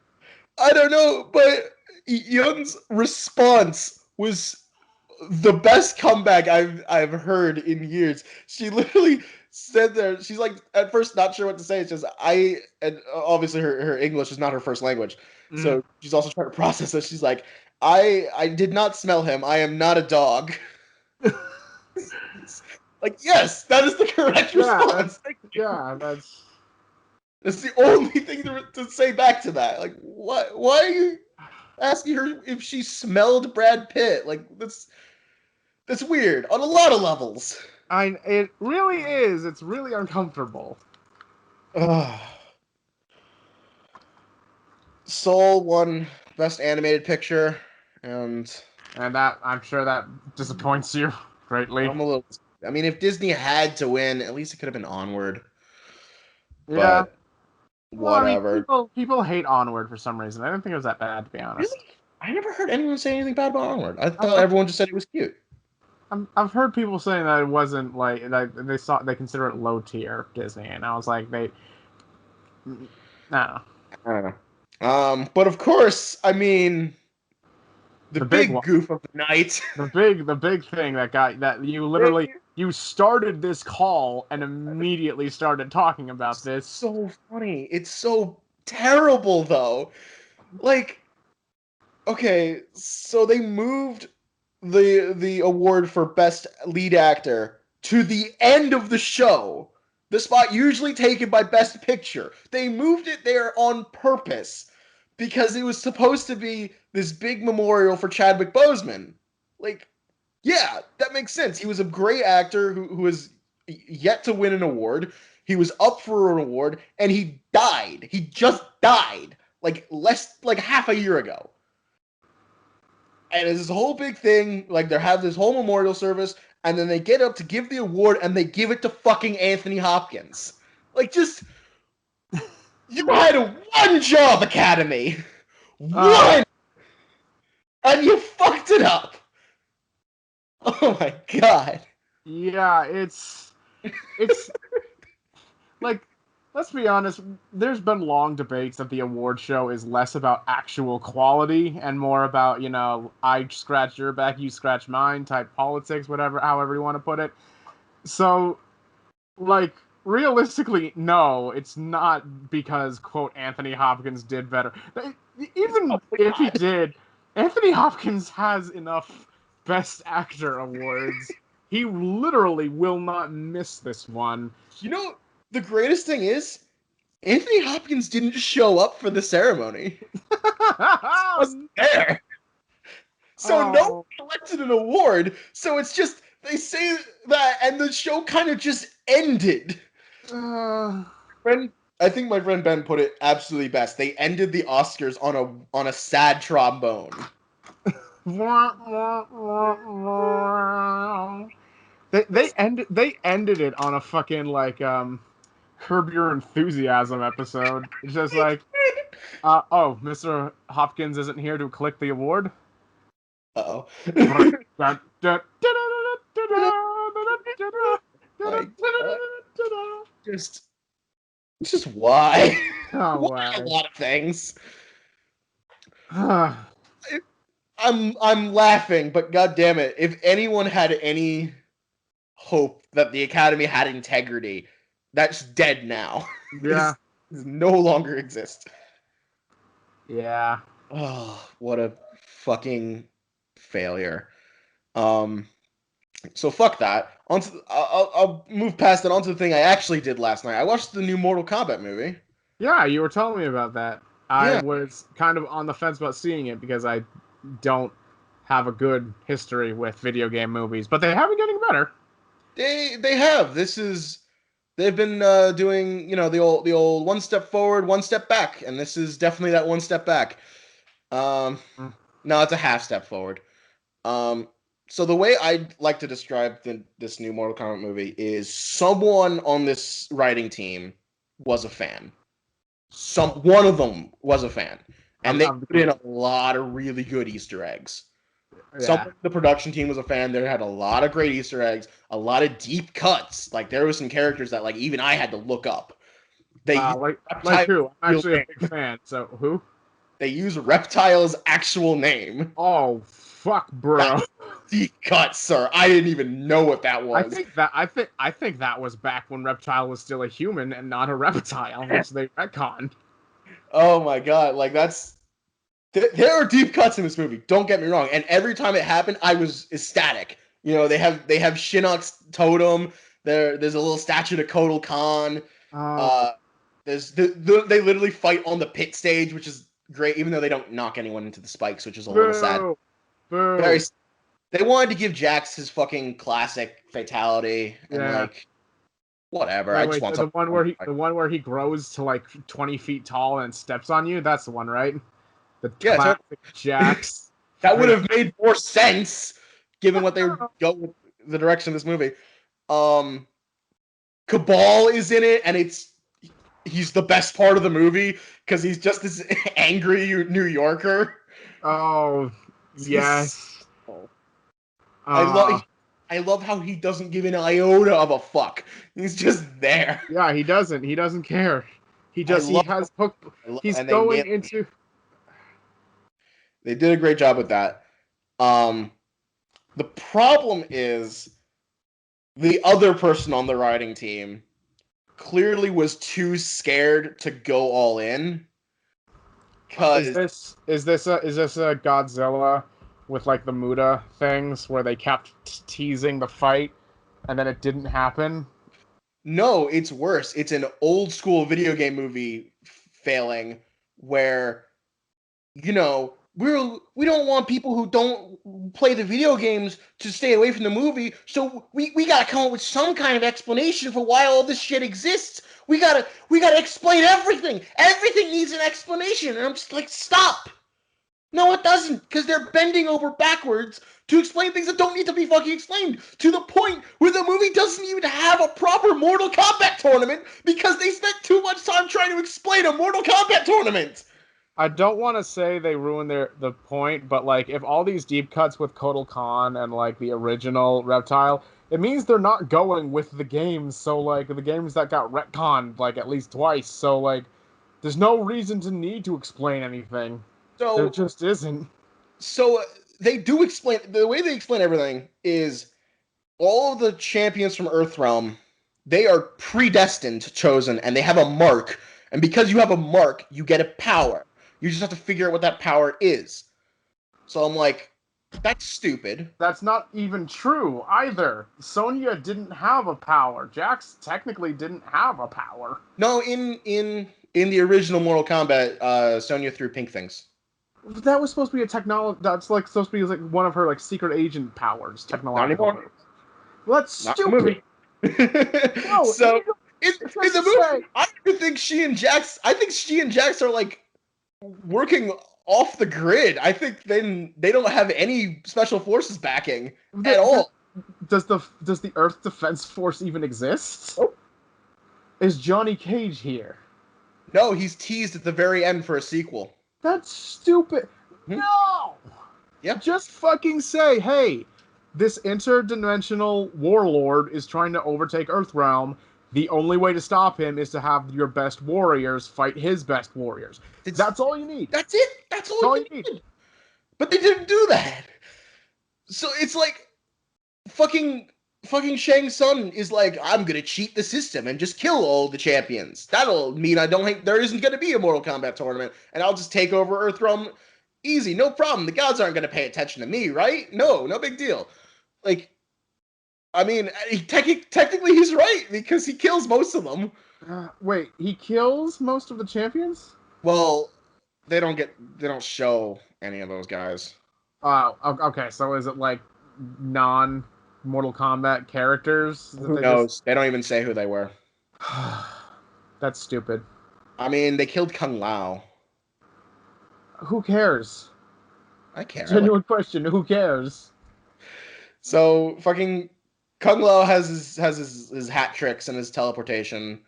I don't know, but Young's response was the best comeback I've heard in years. She literally said there, she's like at first not sure what to say. It's just and obviously her English is not her first language, Mm. so she's also trying to process it. She's like, I did not smell him. I am not a dog. Like, yes, that is the correct Yeah, response. that's That's the only thing to say back to that. Like, what? Why are you asking her if she smelled Brad Pitt? Like, that's weird on a lot of levels. it really is. It's really uncomfortable. Ugh. Soul won Best Animated Picture, and And that I'm sure that disappoints you greatly. I'm a little. I mean, if Disney had to win, at least it could have been Onward. Yeah. But Well, I mean, whatever. people hate Onward for some reason. I don't think it was that bad, to be Really, honest. I never heard anyone say anything bad about Onward. I I've, thought everyone just said it was cute. I've heard people saying that it wasn't like that they consider it low tier Disney, and I was like no. I don't know. But of course, I mean, the The big big one, goof of the night. the big thing that got that you literally you started this call and immediately started talking about this. So funny. It's so terrible though. Like, okay, so they moved the award for best lead actor to the end of the show. The spot usually taken by best picture. They moved it there on purpose because it was supposed to be this big memorial for Chadwick Boseman. Like, yeah, that makes sense. He was a great actor who has yet to win an award. He was up for an award and he died. He just died like half a year ago. And it's this whole big thing. Like they have this whole memorial service, and then they get up to give the award, and they give it to fucking Anthony Hopkins. Like, just you had one job, Academy, Uh, one, and you fucked it up. Oh my god. yeah, it's like let's be honest, there's been long debates that the award show is less about actual quality and more about, I scratch your back, you scratch mine type politics, whatever, however you want to put it. So, like, realistically, no, it's not because, quote, Anthony Hopkins did better. Even Oh my if he god. did, Anthony Hopkins has enough Best Actor awards. He literally will not miss this one. You know, the greatest thing is Anthony Hopkins didn't show up for the ceremony. He wasn't there. So no one Oh, collected an award. So it's just they say that, and the show kind of just ended. uh, Friend, I think my friend Ben put it absolutely best. They ended the Oscars on a sad trombone. they ended it on a fucking like Curb Your Enthusiasm episode. It's just like, oh, Mr. Hopkins isn't here to collect the award. Uh-oh. My God. Just just why? Oh, Why a way. lot of things? I'm laughing, but god damn it, if anyone had any hope that the Academy had integrity, that's dead now. Yeah, It no longer exists. yeah. Oh, what a fucking failure. Um, so fuck that. I'll move past that onto the thing I actually did last night. I watched the new Mortal Kombat movie. Yeah, you were telling me about that. I Yeah, was kind of on the fence about seeing it because I don't have a good history with video game movies, but they have been getting better. they have. This they've been doing, the old one step forward, one step back, and this is definitely that one step back. Um, Mm. no, it's a half step forward. Um, so the way I'd like to describe this new Mortal Kombat movie is someone on this writing team was a fan. One of them was a fan, and they put in a lot of really good Easter eggs. Yeah. Someone in the production team was a fan. They had a lot of great Easter eggs, a lot of deep cuts. Like there were some characters that like even I had to look up. They use Like who? I'm real actually a name. big fan. So who? They use Reptile's actual name. Oh fuck, bro. That's deep cut, sir. I didn't even know what that was. I think that was back when Reptile was still a human and not a reptile, which they retconned. Oh my god, like there are deep cuts in this movie. Don't get me wrong, and every time it happened, I was ecstatic. They have Shinnok's totem. There's a little statue to Kotal Khan. Oh, They literally fight on the pit stage, which is great, even though they don't knock anyone into the spikes, which is a little sad. boo. They wanted to give Jax his fucking classic fatality, and Yeah. like whatever. I just want the something. one where he grows to like 20 feet tall and steps on you. That's the one, right? The Yeah, classic Jax. that would have made more sense given what they go with the direction of this movie. Cabal is in it, and he's the best part of the movie because he's just this angry New Yorker. Oh, yes. I love how he doesn't give an iota of a fuck. He's just there. Yeah, he doesn't. He doesn't care. He has hooked. He's and going into. They did a great job with that. The problem is the other person on the writing team clearly was too scared to go all in. Is this a Godzilla with like the Muda things where they kept teasing the fight and then it didn't happen? No, it's worse. It's an old school video game movie failing where we don't want people who don't play the video games to stay away from the movie, so we gotta come up with some kind of explanation for why all this shit exists. We gotta explain everything. Everything needs an explanation, and I'm just like, stop. No, it doesn't, because they're bending over backwards to explain things that don't need to be fucking explained, to the point where the movie doesn't even have a proper Mortal Kombat tournament because they spent too much time trying to explain a Mortal Kombat tournament. I don't want to say they ruined the point, but like if all these deep cuts with Kotal Khan and like the original Reptile, it means they're not going with the games. So like the games that got retconned like at least twice. So like there's no reason to need to explain anything. So there just isn't. So they do explain, the way they explain everything is all of the champions from Earthrealm, they are predestined, chosen, and they have a mark. And because you have a mark, you get a power. You just have to figure out what that power is. So I'm like, that's stupid. That's not even true either. Sonya didn't have a power. Jax technically didn't have a power. No, in the original Mortal Kombat, Sonya threw pink things. That was supposed to be a technology. That's like supposed to be like one of her like secret agent powers, technological. Not anymore. Well, that's not stupid. No, so in the movie, I don't think she and Jax. I think she and Jax are like working off the grid. I think they don't have any special forces backing at all. Does the Earth Defense Force even exist? Oh. Is Johnny Cage here? No, he's teased at the very end for a sequel. That's stupid. No! Yep. Just fucking say, hey, this interdimensional warlord is trying to overtake Earthrealm. The only way to stop him is to have your best warriors fight his best warriors. That's all you need. That's it. That's all you need. But they didn't do that. So it's like fucking Shang Tsung is like, I'm gonna cheat the system and just kill all the champions. That'll mean there isn't gonna be a Mortal Kombat tournament, and I'll just take over Earthrealm easy, no problem. The gods aren't gonna pay attention to me, right? No big deal. Like, I mean, technically he's right because he kills most of them. Wait, he kills most of the champions? Well, they don't show any of those guys. Oh, okay. So is it like non-Mortal Kombat characters? Who knows? They don't even say who they were. That's stupid. I mean, they killed Kung Lao. Who cares? I care. I like. Genuine question. Who cares? So fucking Kung Lao has his hat tricks and his teleportation.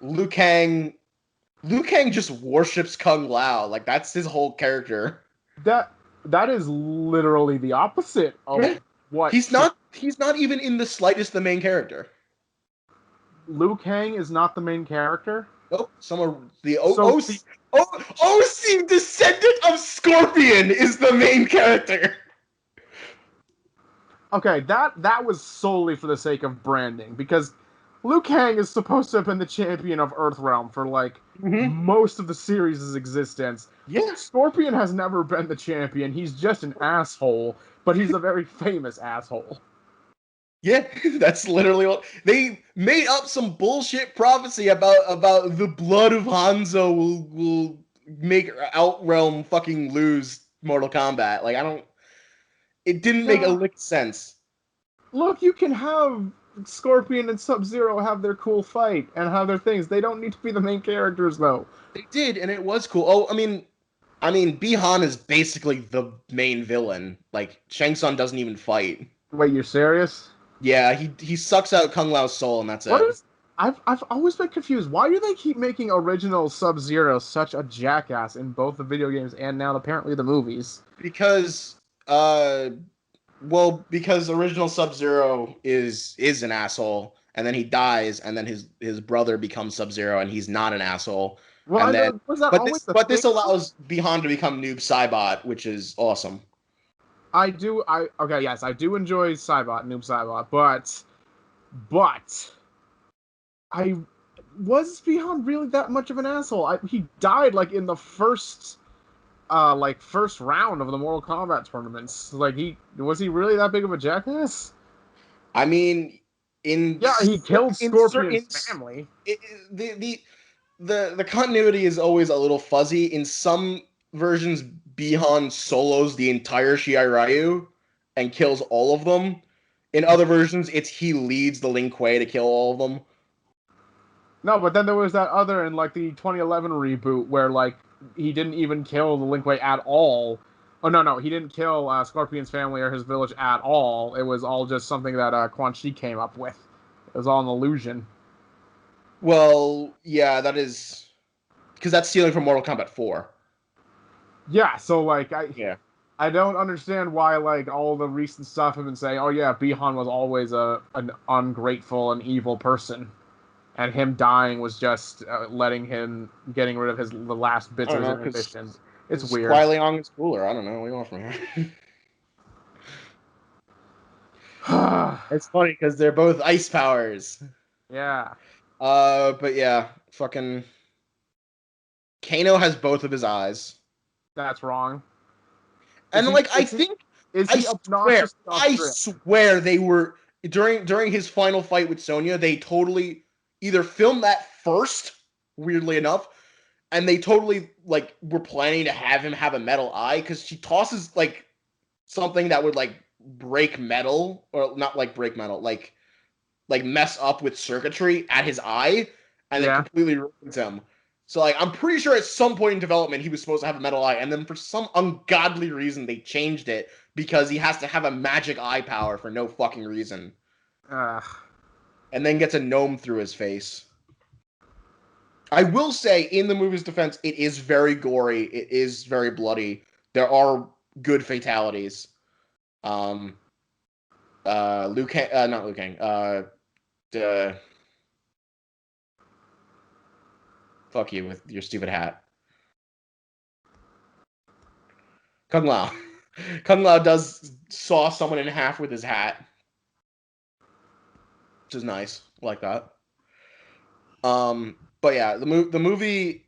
Liu Kang Liu Kang just worships Kung Lao. Like that's his whole character. That that is literally the opposite of Yeah. what He's not even in the slightest the main character. Liu Kang is not the main character. Nope. Some of the So the OC descendant of Scorpion is the main character. okay, that was solely for the sake of branding because Liu Kang is supposed to have been the champion of Earthrealm for like Mm-hmm. most of the series' existence. Yeah. Scorpion has never been the champion. He's just an asshole, but he's a very famous asshole. Yeah, that's literally what they made up some bullshit prophecy about the blood of Hanzo will make Outrealm fucking lose Mortal Kombat. Like I don't it didn't make a Yeah. lick sense. Look, you can have Scorpion and Sub-Zero have their cool fight and have their things. They don't need to be the main characters though. They did, and it was cool. Oh, I mean, Bihan is basically the main villain. Like Shang Tsung doesn't even fight. Wait, you're serious? Yeah, he sucks out Kung Lao's soul, and that's What it. is I've always been confused. Why do they keep making original Sub-Zero such a jackass in both the video games and now apparently the movies? Because because original Sub-Zero is an asshole, and then he dies, and then his brother becomes Sub-Zero, and he's not an asshole. Well, I And then know was that but always this the but thing? this allows Bihan to become Noob Saibot, which is awesome. Yes, I do enjoy Noob Saibot, but I was Bihan really that much of an asshole? He died like in the first round of the Mortal Kombat tournaments. Like he really that big of a jackass? I mean, in Yeah, he killed in certain Scorpion's family. the continuity is always a little fuzzy. In some versions, Bihan solos the entire Shirai Ryu and kills all of them. In other versions, it's he leads the Lin Kuei to kill all of them. No, but then there was that other in like the 2011 reboot where like he didn't even kill the Lin Kuei at all. Oh no, he didn't kill Scorpion's family or his village at all. It was all just something that Quan Chi came up with. It was all an illusion. Well, yeah, that is because that's stealing from Mortal Kombat 4. Yeah, so like Yeah. I don't understand why like all the recent stuff have been saying, oh yeah, Bihan was always an ungrateful and evil person, and him dying was just getting rid of the last I bits don't of his know, inhibitions. It's because weird. Kuai Liang is cooler. I don't know. What do you want from here? It's funny because they're both ice powers. Yeah, But yeah, fucking Kano has both of his eyes. that's wrong. And Is he like is he is I he swear, obnoxiously off I script? swear they were during his final fight with Sonya, they totally either filmed that first, weirdly enough, and they totally like were planning to have him have a metal eye because she tosses like something that would like break metal or not like break metal, like mess up with circuitry at his eye, and it Yeah. completely ruins him. So like I'm pretty sure at some point in development he was supposed to have a metal eye, and then for some ungodly reason they changed it because he has to have a magic eye power for no fucking reason, Uh, and then gets a gnome through his face. I will say, in the movie's defense, it is very gory. It is very bloody. There are good fatalities. Um, Liu Kang, not Liu Kang. Uh, fuck you with your stupid hat. Kung Lao. Kung Lao does saw someone in half with his hat, which is nice. I like that. But yeah, the movie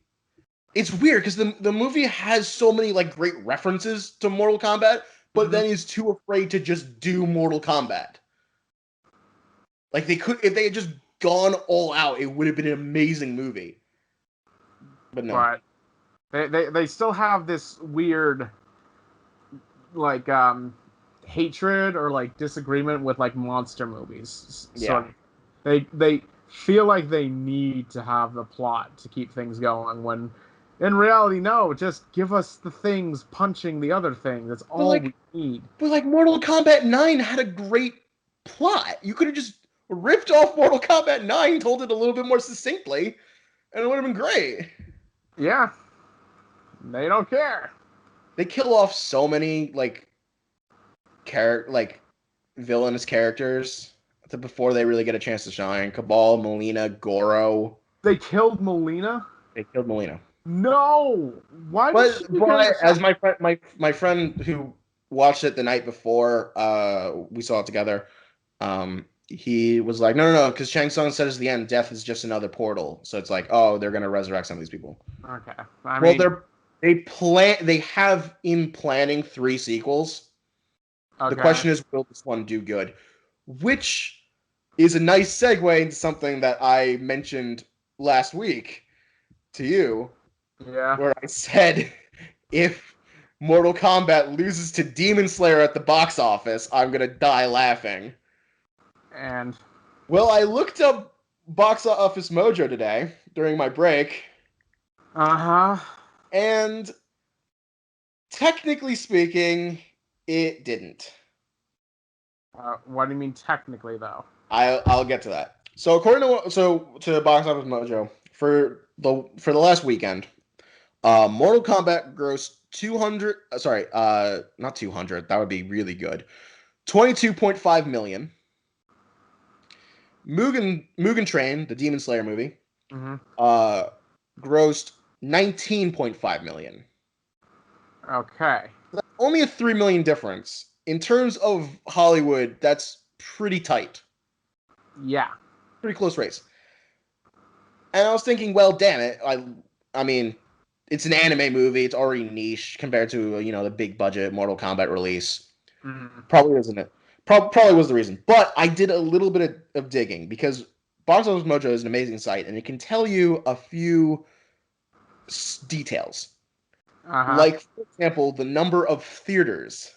it's weird because the movie has so many like great references to Mortal Kombat, but mhm. then is too afraid to just do Mortal Kombat. Like they could if they had just gone all out, it would have been an amazing movie. But no. But they still have this weird like hatred or like disagreement with like monster movies. Yeah. Sort of. They feel like they need to have the plot to keep things going when in reality, no, just give us the things punching the other thing. That's But all we like, need. Mortal Kombat 9 had a great plot. You could have just ripped off Mortal Kombat 9, told it a little bit more succinctly, and it would have been great. Yeah, they don't care. They kill off so many like villainous characters before they really get a chance to shine. Cabal, Molina, Goro. They killed Molina? They killed Molina. No! Why did she get But as shot? my friend who watched it the night before, we saw it together. He was like, no, because Shang Tsung said at the end, death is just another portal. So it's like, oh, they're gonna resurrect some of these people. Okay. I Well, mean, they have in planning 3 sequels. The okay. question is, will this one do good? Which is a nice segue into something that I mentioned last week to you, Yeah. where I said if Mortal Kombat loses to Demon Slayer at the box office, I'm gonna die laughing. And Well, I looked up Box Office Mojo today during my break, uh-huh. and technically speaking, it didn't. What do you mean technically though? I'll get to that. So according to Box Office Mojo for the last weekend, Mortal Kombat grossed 200. Sorry, not 200. That would be really good. 22.5 million. Mugen Train, the Demon Slayer movie, Mm-hmm. uh, grossed 19.5 million. Okay. Only a 3 million difference. In terms of Hollywood, that's pretty tight. Yeah. Pretty close race. And I was thinking, well, damn it. I mean, it's an anime movie. It's already niche compared to, the big budget Mortal Kombat release. Mm-hmm. Probably isn't it. Probably was the reason. But I did a little bit of digging because Box Office Mojo is an amazing site and it can tell you a few details. Uh-huh. Like, for example, the number of theaters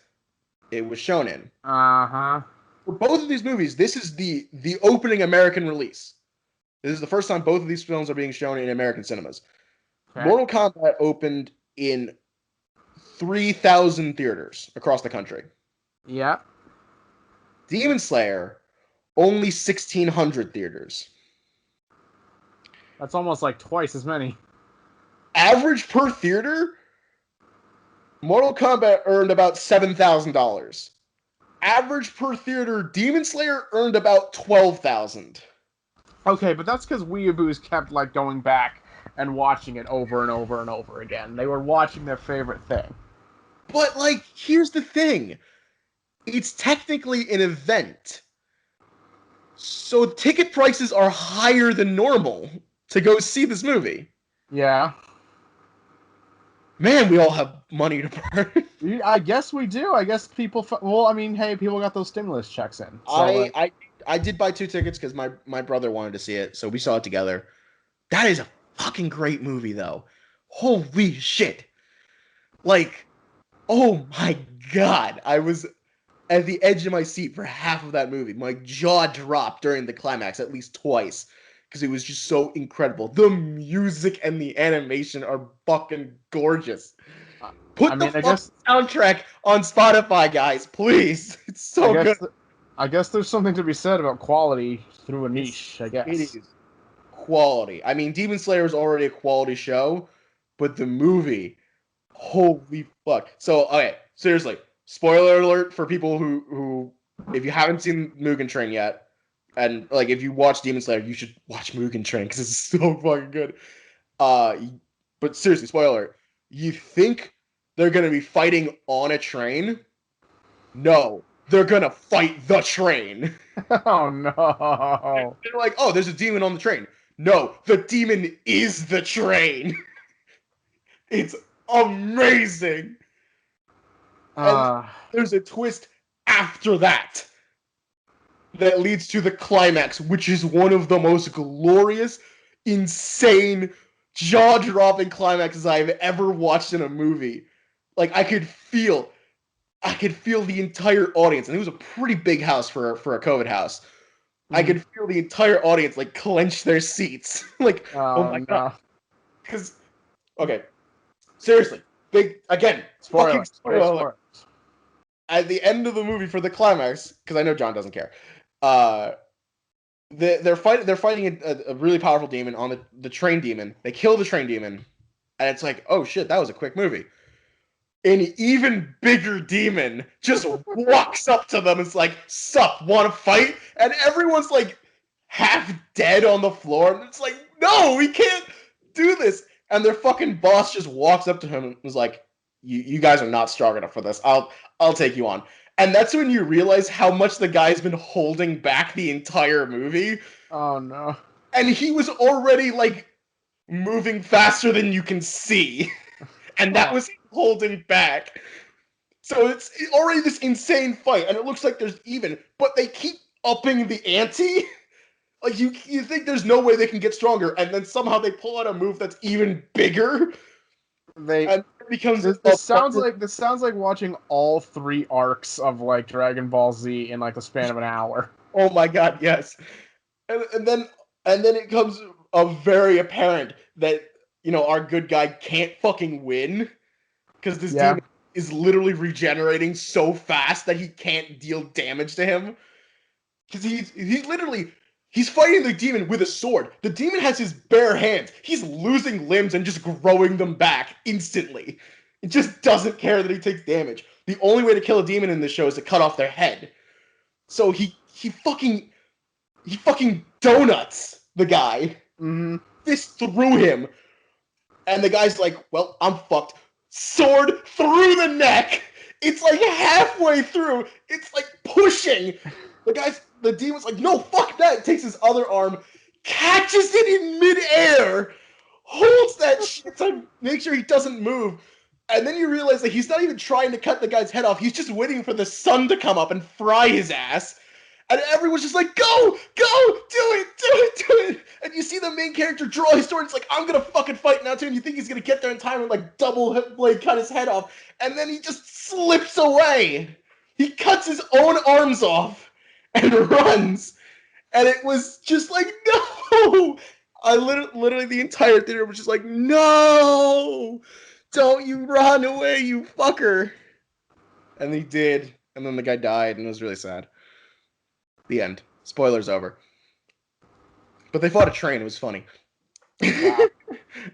it was shown in. Uh-huh. For both of these movies, this is the opening American release. This is the first time both of these films are being shown in American cinemas. Okay. Mortal Kombat opened in 3,000 theaters across the country. Yeah. Demon Slayer, only 1,600 theaters. That's almost like twice as many. Average per theater, Mortal Kombat earned about $7,000. Average per theater, Demon Slayer earned about 12,000. Okay, but that's because weeaboos kept like going back and watching it over and over and over again. They were watching their favorite thing. But here's the thing. It's technically an event. So ticket prices are higher than normal to go see this movie. Yeah. Man, we all have money to burn. I guess we do. I guess people. Well, I mean, hey, people got those stimulus checks in. So I like, I I did buy 2 tickets because my brother wanted to see it, so we saw it together. That is a fucking great movie, though. Holy shit! Like, oh my god, I was at the edge of my seat for half of that movie. My jaw dropped during the climax at least twice because it was just so incredible. The music and the animation are fucking gorgeous. I Put the mean, fucking soundtrack on Spotify, guys, please. It's I so good. guess, I guess there's something to be said about quality through a niche. I It guess. is quality. I mean, Demon Slayer is already a quality show, but the movie, holy fuck. So, okay, seriously, spoiler alert for people who if you haven't seen Mugen Train yet, and if you watch Demon Slayer, you should watch Mugen Train because it's so fucking good. Uh, but seriously, spoiler alert. You think they're gonna be fighting on a train? No, they're gonna fight the train. Oh no. They're like, oh, there's a demon on the train. No, the demon is the train. It's amazing. And Uh, there's a twist after that that leads to the climax, which is one of the most glorious, insane, jaw-dropping climaxes I've ever watched in a movie. I could feel the entire audience, and it was a pretty big house for a COVID house. I could feel the entire audience like clench their seats. Like, oh Oh my god. no! Because, okay, seriously, big again, fucking Spoilers. spoiler Great alert. spoilers. At the end of the movie for the climax, because I know John doesn't care. They're fighting a really powerful demon on the train demon. They kill the train demon, and it's like, oh shit, that was a quick movie. An even bigger demon just walks up to them and is like, sup, wanna fight? And everyone's like half dead on the floor. And it's like, no, we can't do this. And their fucking boss just walks up to him and was like, you guys are not strong enough for this. I'll take you on. And that's when you realize how much the guy's been holding back the entire movie. Oh no! And he was already like moving faster than you can see. And that was holding back. So it's already this insane fight, and it looks like there's even, but they keep upping the ante. Like you think there's no way they can get stronger, and then somehow they pull out a move that's even bigger, and it becomes. This sounds like watching all 3 arcs of like Dragon Ball Z in like the span of an hour. Oh my god, yes. And then it becomes very apparent that our good guy can't fucking win because this demon is literally regenerating so fast that he can't deal damage to him. Because he's fighting the demon with a sword. The demon has his bare hands. He's losing limbs and just growing them back instantly. It just doesn't care that he takes damage. The only way to kill a demon in this show is to cut off their head. So he fucking donuts the guy. Mm-hmm. Fist through him. And the guy's like, well, I'm fucked. Sword through the neck. It's like halfway through. It's like pushing. The demon's like, no, fuck that. It takes his other arm, catches it in midair, holds that shit to make sure he doesn't move. And then you realize that he's not even trying to cut the guy's head off. He's just waiting for the sun to come up and fry his ass. And everyone's just like, go, do it. And you see the main character draw his sword. It's like, I'm going to fucking fight now too. And you think he's going to get there in time and like double blade cut his head off. And then he just slips away. He cuts his own arms off and runs. And it was just like, no. I literally the entire theater was just like, no. Don't you run away, you fucker. And he did. And then the guy died and it was really sad. The end. Spoilers over. But they fought a train. It was funny. Wow.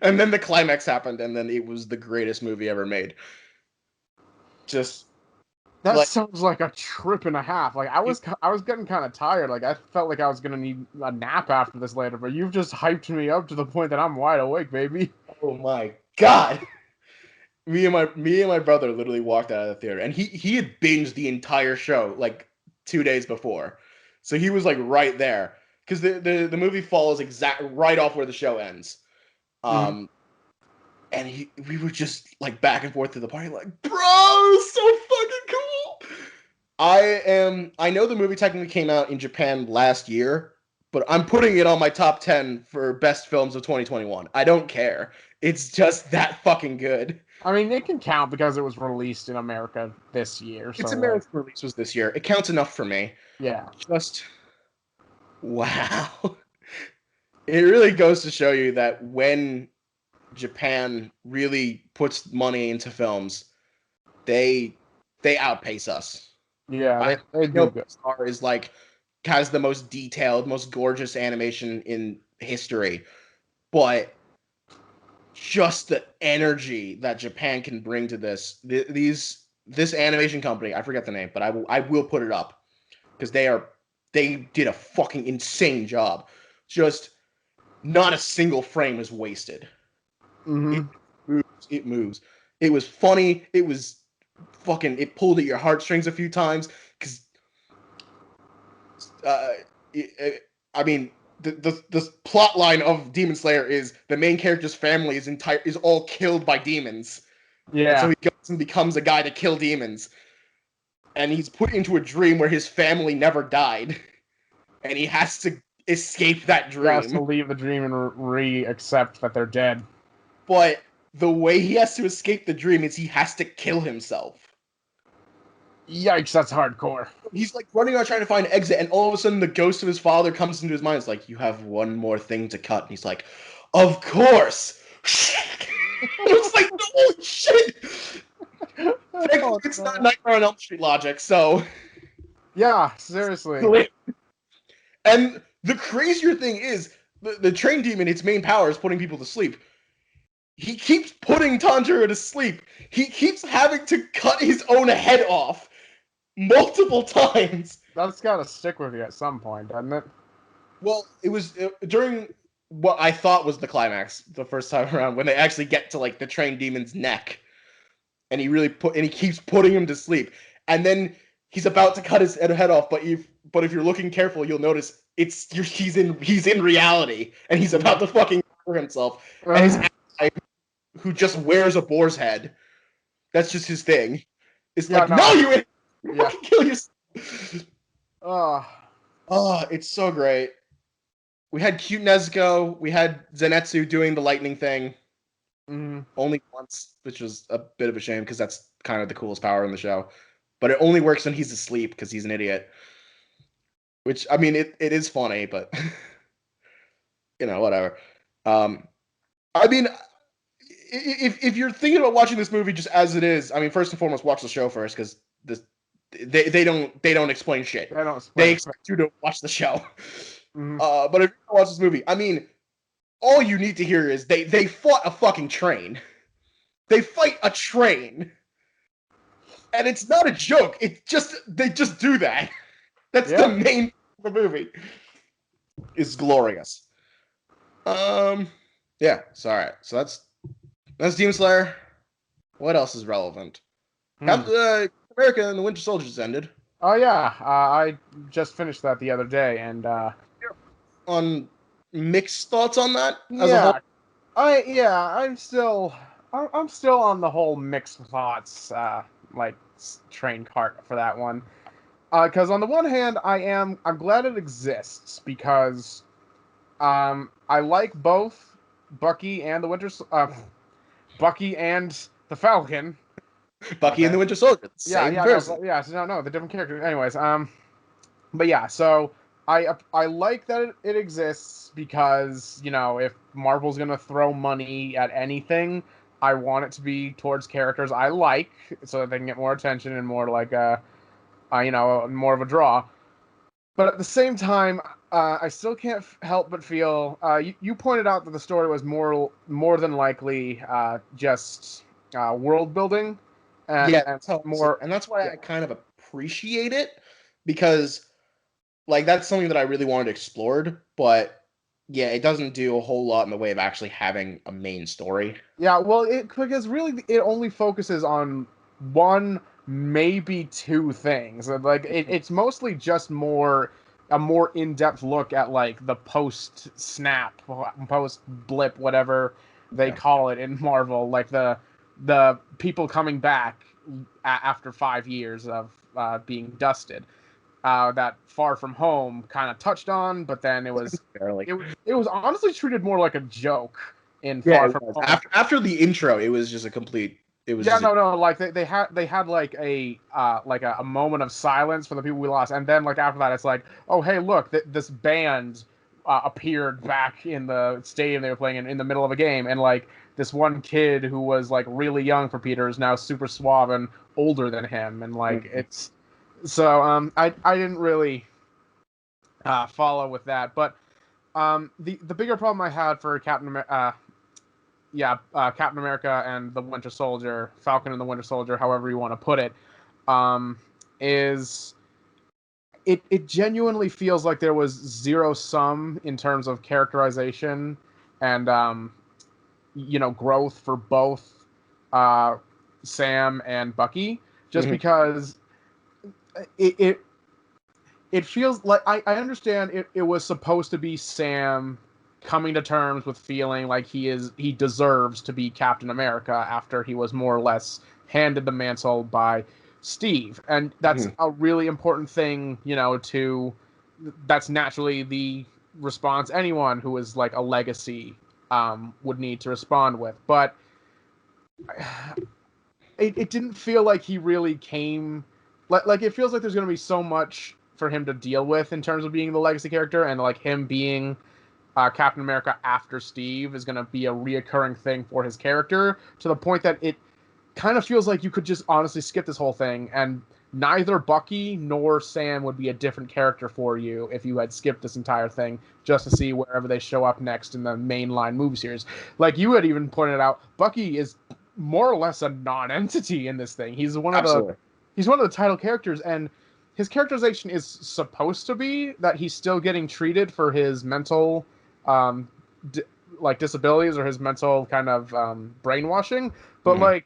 And then the climax happened, and then it was the greatest movie ever made. Just that sounds like a trip and a half. Like I was getting kind of tired. Like I felt like I was gonna need a nap after this later. But you've just hyped me up to the point that I'm wide awake, baby. Oh my god. Me and my brother literally walked out of the theater, and he had binged the entire show like 2 days before. So he was like right there because the movie follows right off where the show ends, and we were just like back and forth through the party, like, bro, so fucking cool. I know the movie technically came out in Japan last year, but I'm putting it on my top 10 for best films of 2021. I don't care. It's just that fucking good. I mean, it can count because it was released in America this year. Its American release was this year. It counts enough for me. Yeah. Just wow. It really goes to show you that when Japan really puts money into films, they outpace us. Yeah, they do good. Pixar is like has the most detailed, most gorgeous animation in history, but just the energy that Japan can bring to this animation company, I forget the name, but I will put it up because they did a fucking insane job. Just not a single frame is wasted. Mm-hmm. It moves. It was funny. It was fucking. It pulled at your heartstrings a few times because, I mean, the plot line of Demon Slayer is the main character's family is all killed by demons. Yeah. And so he goes and becomes a guy to kill demons. And he's put into a dream where his family never died. And he has to escape that dream. He has to leave the dream and re-accept that they're dead. But the way he has to escape the dream is he has to kill himself. Yikes, that's hardcore. He's like running around trying to find an exit, and all of a sudden the ghost of his father comes into his mind. It's like, you have one more thing to cut. And he's like, of course. It's like, no shit. Thankfully, Oh, it's not no. Nightmare on Elm Street logic, so. Yeah, seriously. And the crazier thing is, the train demon, its main power is putting people to sleep. He keeps putting Tanjiro to sleep. He keeps having to cut his own head off multiple times. That's got to stick with you at some point, doesn't it? Well, it was during what I thought was the climax the first time around, when they actually get to like the train demon's neck, and he keeps putting him to sleep, and then he's about to cut his head off, but if you're looking careful, you'll notice he's in reality, and he's about to fucking murder himself, and his ally, who just wears a boar's head, that's just his thing. It's Yeah, like, no. no, you Yeah. fucking kill yourself. Oh, it's so great. We had cute Nezuko. We had Zenitsu doing the lightning thing. Only once, which was a bit of a shame because that's kind of the coolest power in the show. But it only works when he's asleep because he's an idiot. Which, I mean, it is funny, but whatever. I mean, if you're thinking about watching this movie just as it is, I mean, first and foremost, watch the show first because they don't explain shit. They expect you to watch the show. But if you watch this movie, I mean, all you need to hear is they fought a fucking train. They fight a train. And it's not a joke. They just do that. That's the main of the movie. It's glorious. Yeah, sorry. So that's Demon Slayer. What else is relevant? America and the Winter Soldiers ended. Oh yeah, I just finished that the other day, and on mixed thoughts on that as a whole. I'm still on the whole mixed thoughts, like train cart for that one. Because on the one hand, I'm glad it exists because I like both Bucky and the Bucky and the Falcon. Bucky and the Winter Soldier. Same person. No, the different characters. Anyways, but yeah, so I like that it exists because, if Marvel's gonna throw money at anything, I want it to be towards characters I like, so that they can get more attention and more like more of a draw. But at the same time, I still can't help but feel. You pointed out that the story was more than likely just world building. And that's why I kind of appreciate it, because like that's something that I really wanted explored, but yeah, it doesn't do a whole lot in the way of actually having a main story. Yeah, well, because really it only focuses on one, maybe two things. Like it's mostly just a more in-depth look at like the post snap, post blip, whatever they call it in Marvel, like the people coming back after 5 years of being dusted. That Far From Home kind of touched on, but then it was honestly treated more like a joke in Far From Home. After the intro, it was just a complete. It was like they had like a moment of silence for the people we lost, and then like after that, it's like, oh hey, look, this band appeared back in the stadium they were playing in the middle of a game, and like this one kid who was like really young for Peter is now super suave and older than him, and like it's. So I didn't really follow with that, but the bigger problem I had for Captain America and the Winter Soldier, Falcon and the Winter Soldier, however you want to put it, is it genuinely feels like there was zero sum in terms of characterization and growth for both Sam and Bucky, just because it feels like I understand it was supposed to be Sam coming to terms with feeling like he deserves to be Captain America after he was more or less handed the mantle by Steve, and that's a really important thing, that's naturally the response anyone who is like a legacy would need to respond with, but it didn't feel like he really came like it feels like there's going to be so much for him to deal with in terms of being the legacy character, and like him being Captain America after Steve is going to be a reoccurring thing for his character, to the point that it kind of feels like you could just honestly skip this whole thing, and neither Bucky nor Sam would be a different character for you if you had skipped this entire thing just to see wherever they show up next in the mainline movie series. Like you had even pointed out, Bucky is more or less a non-entity in this thing. He's one of Absolutely. the title characters, and his characterization is supposed to be that he's still getting treated for his mental um, like disabilities or his mental kind of brainwashing, but like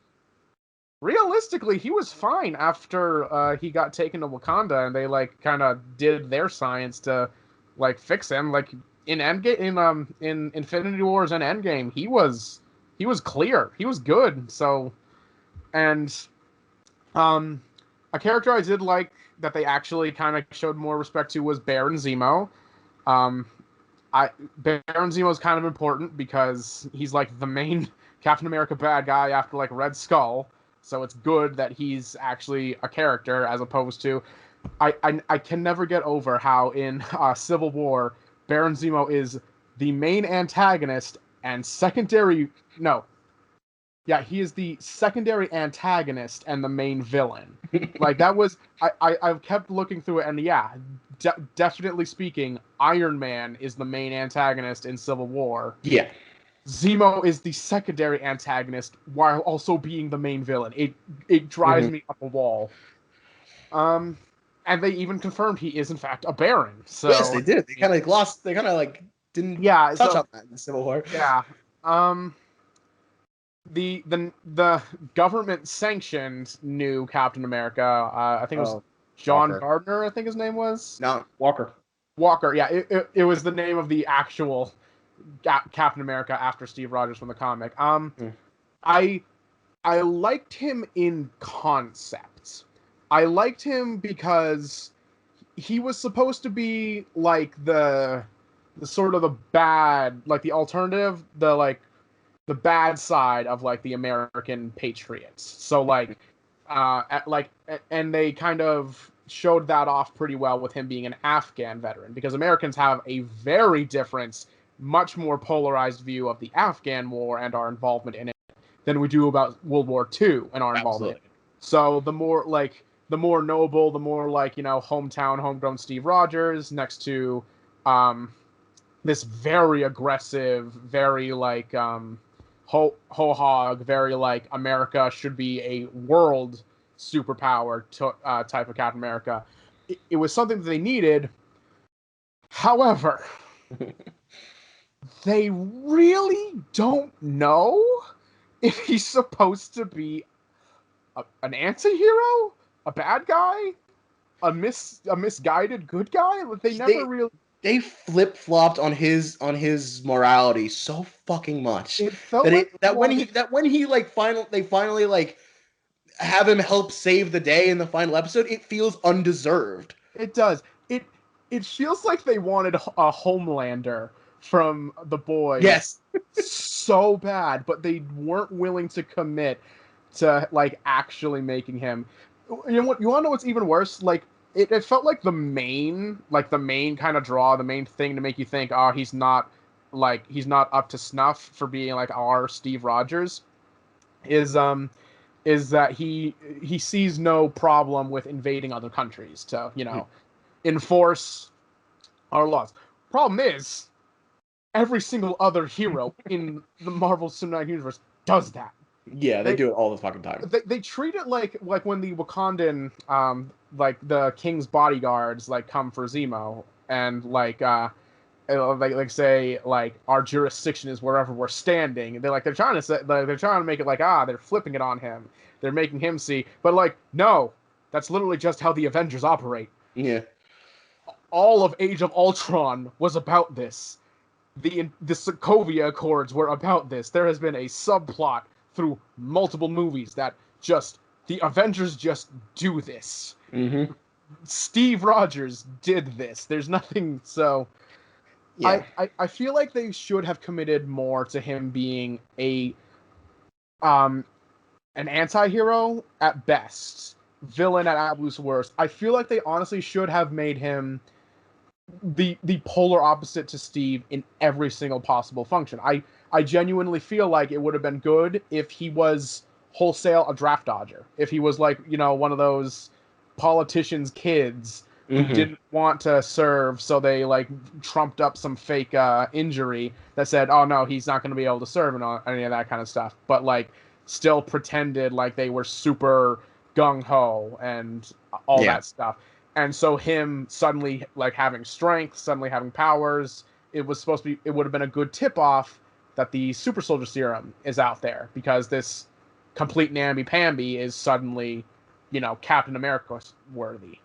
realistically, he was fine after he got taken to Wakanda, and they like kind of did their science to like fix him. Like in Endgame, in Infinity Wars and Endgame, he was clear, he was good. So, and a character I did like that they actually kind of showed more respect to was Baron Zemo. Um, Baron Zemo is kind of important because he's like the main Captain America bad guy after like Red Skull. So it's good that he's actually a character as opposed to I can never get over how in Civil War Baron Zemo is the main antagonist and secondary no yeah, he is the secondary antagonist and the main villain. Like that was I've kept looking through it, and yeah, definitely speaking, Iron Man is the main antagonist in Civil War. Yeah. Zemo is the secondary antagonist while also being the main villain. It drives me up a wall. And they even confirmed he is in fact a Baron. So Yes, they did. They kind of glossed. They kind of like didn't touch on that in Civil War. Yeah. The government sanctioned new Captain America. I think it was John Walker. Gardner. I think his name was. No, Walker. Walker. Yeah, it was the name of the actual Captain America after Steve Rogers from the comic. I liked him in concept. I liked him because he was supposed to be like the sort of the bad, like the alternative, the bad side of like the American patriots. So like and they kind of showed that off pretty well with him being an Afghan veteran, because Americans have a very different, much more polarized view of the Afghan war and our involvement in it than we do about World War II and our involvement in it. So the more noble, the more like, hometown, homegrown Steve Rogers next to this very aggressive, very like hog, very like America should be a world superpower type of Captain America. It was something that they needed. However, they really don't know if he's supposed to be an anti-hero, a bad guy, a misguided good guy. They flip-flopped on his morality so fucking much that when he like finally like have him help save the day in the final episode, it feels undeserved. It does. It feels like they wanted a Homelander from The Boys. Yes. So bad, but they weren't willing to commit to like actually making him. You know what? You want to know what's even worse? Like it felt like the main kind of draw, the main thing to make you think, oh, he's not up to snuff for being like our Steve Rogers, is that he sees no problem with invading other countries to enforce our laws. Problem is, every single other hero in the Marvel Cinematic Universe does that. Yeah, they do it all the fucking time. They treat it like when the Wakandan, like the King's bodyguards, like come for Zemo, and like say like our jurisdiction is wherever we're standing. They're trying to make it like they're flipping it on him. They're making him see, but like no, that's literally just how the Avengers operate. Yeah. All of Age of Ultron was about this. The Sokovia Accords were about this. There has been a subplot through multiple movies that the Avengers just do this. Mm-hmm. Steve Rogers did this. There's nothing. So yeah. I feel like they should have committed more to him being an anti-hero at best, villain at absolute worst. I feel like they honestly should have made him the polar opposite to Steve in every single possible function. I genuinely feel like it would have been good if he was wholesale a draft dodger. If he was like, one of those politicians' kids who Mm-hmm. didn't want to serve, so they like trumped up some fake injury that said, "Oh no, he's not going to be able to serve," and any of that kind of stuff. But like, still pretended like they were super gung ho and all Yeah. that stuff. And so him suddenly like having strength, suddenly having powers, it was supposed to be. It would have been a good tip off that the super soldier serum is out there because this complete namby pamby is suddenly, Captain America worthy.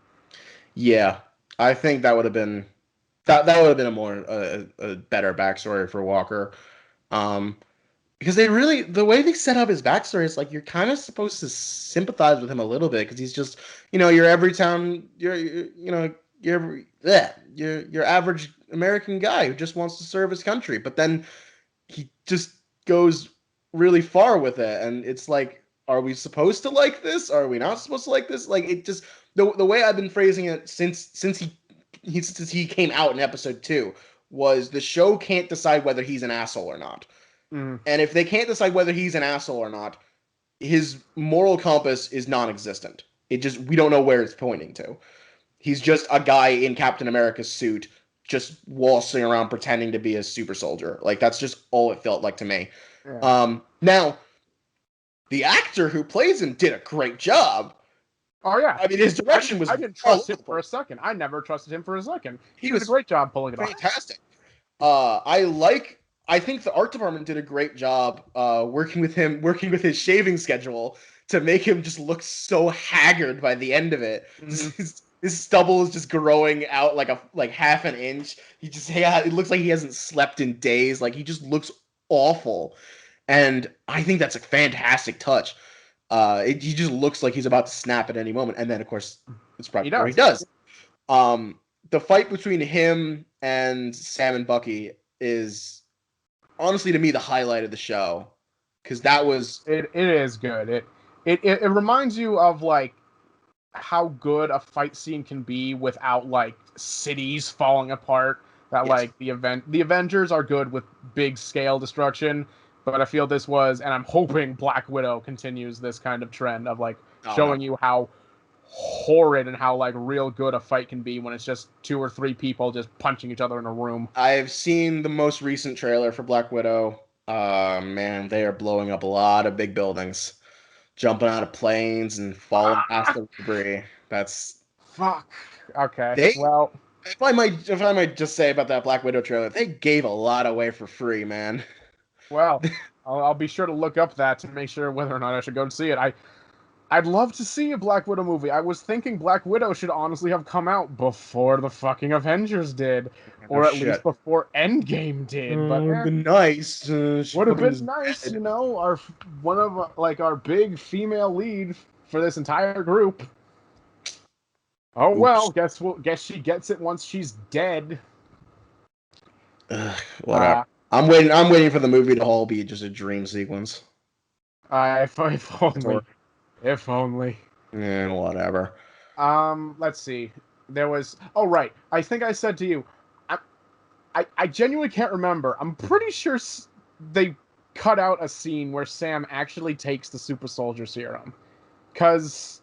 Yeah. I think that would have been that would have been a better backstory for Walker. Um, because they really the way they set up his backstory is like you're kind of supposed to sympathize with him a little bit because he's just your every town your average American guy who just wants to serve his country, but then he just goes really far with it, and it's like, are we supposed to like this? Are we not supposed to like this? Like it just the way I've been phrasing it since he came out in episode 2 was the show can't decide whether he's an asshole or not. Mm. And if they can't decide whether he's an asshole or not, his moral compass is non-existent. It just we don't know where it's pointing to. He's just a guy in Captain America's suit, just waltzing around pretending to be a super soldier. Like that's just all it felt like to me. Yeah. Now the actor who plays him did a great job. Oh yeah. I mean, his direction was I didn't all trust him over the for a place. second. I never trusted him for a second. He He did a was great job pulling it off. fantastic. I think the art department did a great job working with his shaving schedule to make him just look so haggard by the end of it. Mm-hmm. His stubble is just growing out like half an inch. It looks like he hasn't slept in days. Like he just looks awful, and I think that's a fantastic touch. He just looks like he's about to snap at any moment, and then of course it's probably where he does. The fight between him and Sam and Bucky is honestly to me the highlight of the show because that was It is good. It reminds you of like how good a fight scene can be without like cities falling apart. That yes. like the Avengers are good with big scale destruction, but I feel this was, and I'm hoping Black Widow continues this kind of trend of like showing you how horrid and how like real good a fight can be when it's just 2 or 3 people just punching each other in a room. I've seen the most recent trailer for Black Widow. Man, they are blowing up a lot of big buildings, jumping out of planes and falling past the debris. That's fuck. Okay. They well, if I might just say about that Black Widow trailer, they gave a lot away for free, man. Well, I'll be sure to look up that to make sure whether or not I should go and see it. I'd love to see a Black Widow movie. I was thinking Black Widow should honestly have come out before the fucking Avengers did, or at least before Endgame did. But been nice. Would have been nice, our one of like our big female lead for this entire group. Oh well, guess she gets it once she's dead. Whatever. I'm waiting for the movie to all be just a dream sequence. If only. If only. Yeah, whatever. Let's see. There was. Oh right. I think I said to you. I genuinely can't remember. I'm pretty sure they cut out a scene where Sam actually takes the super soldier serum, because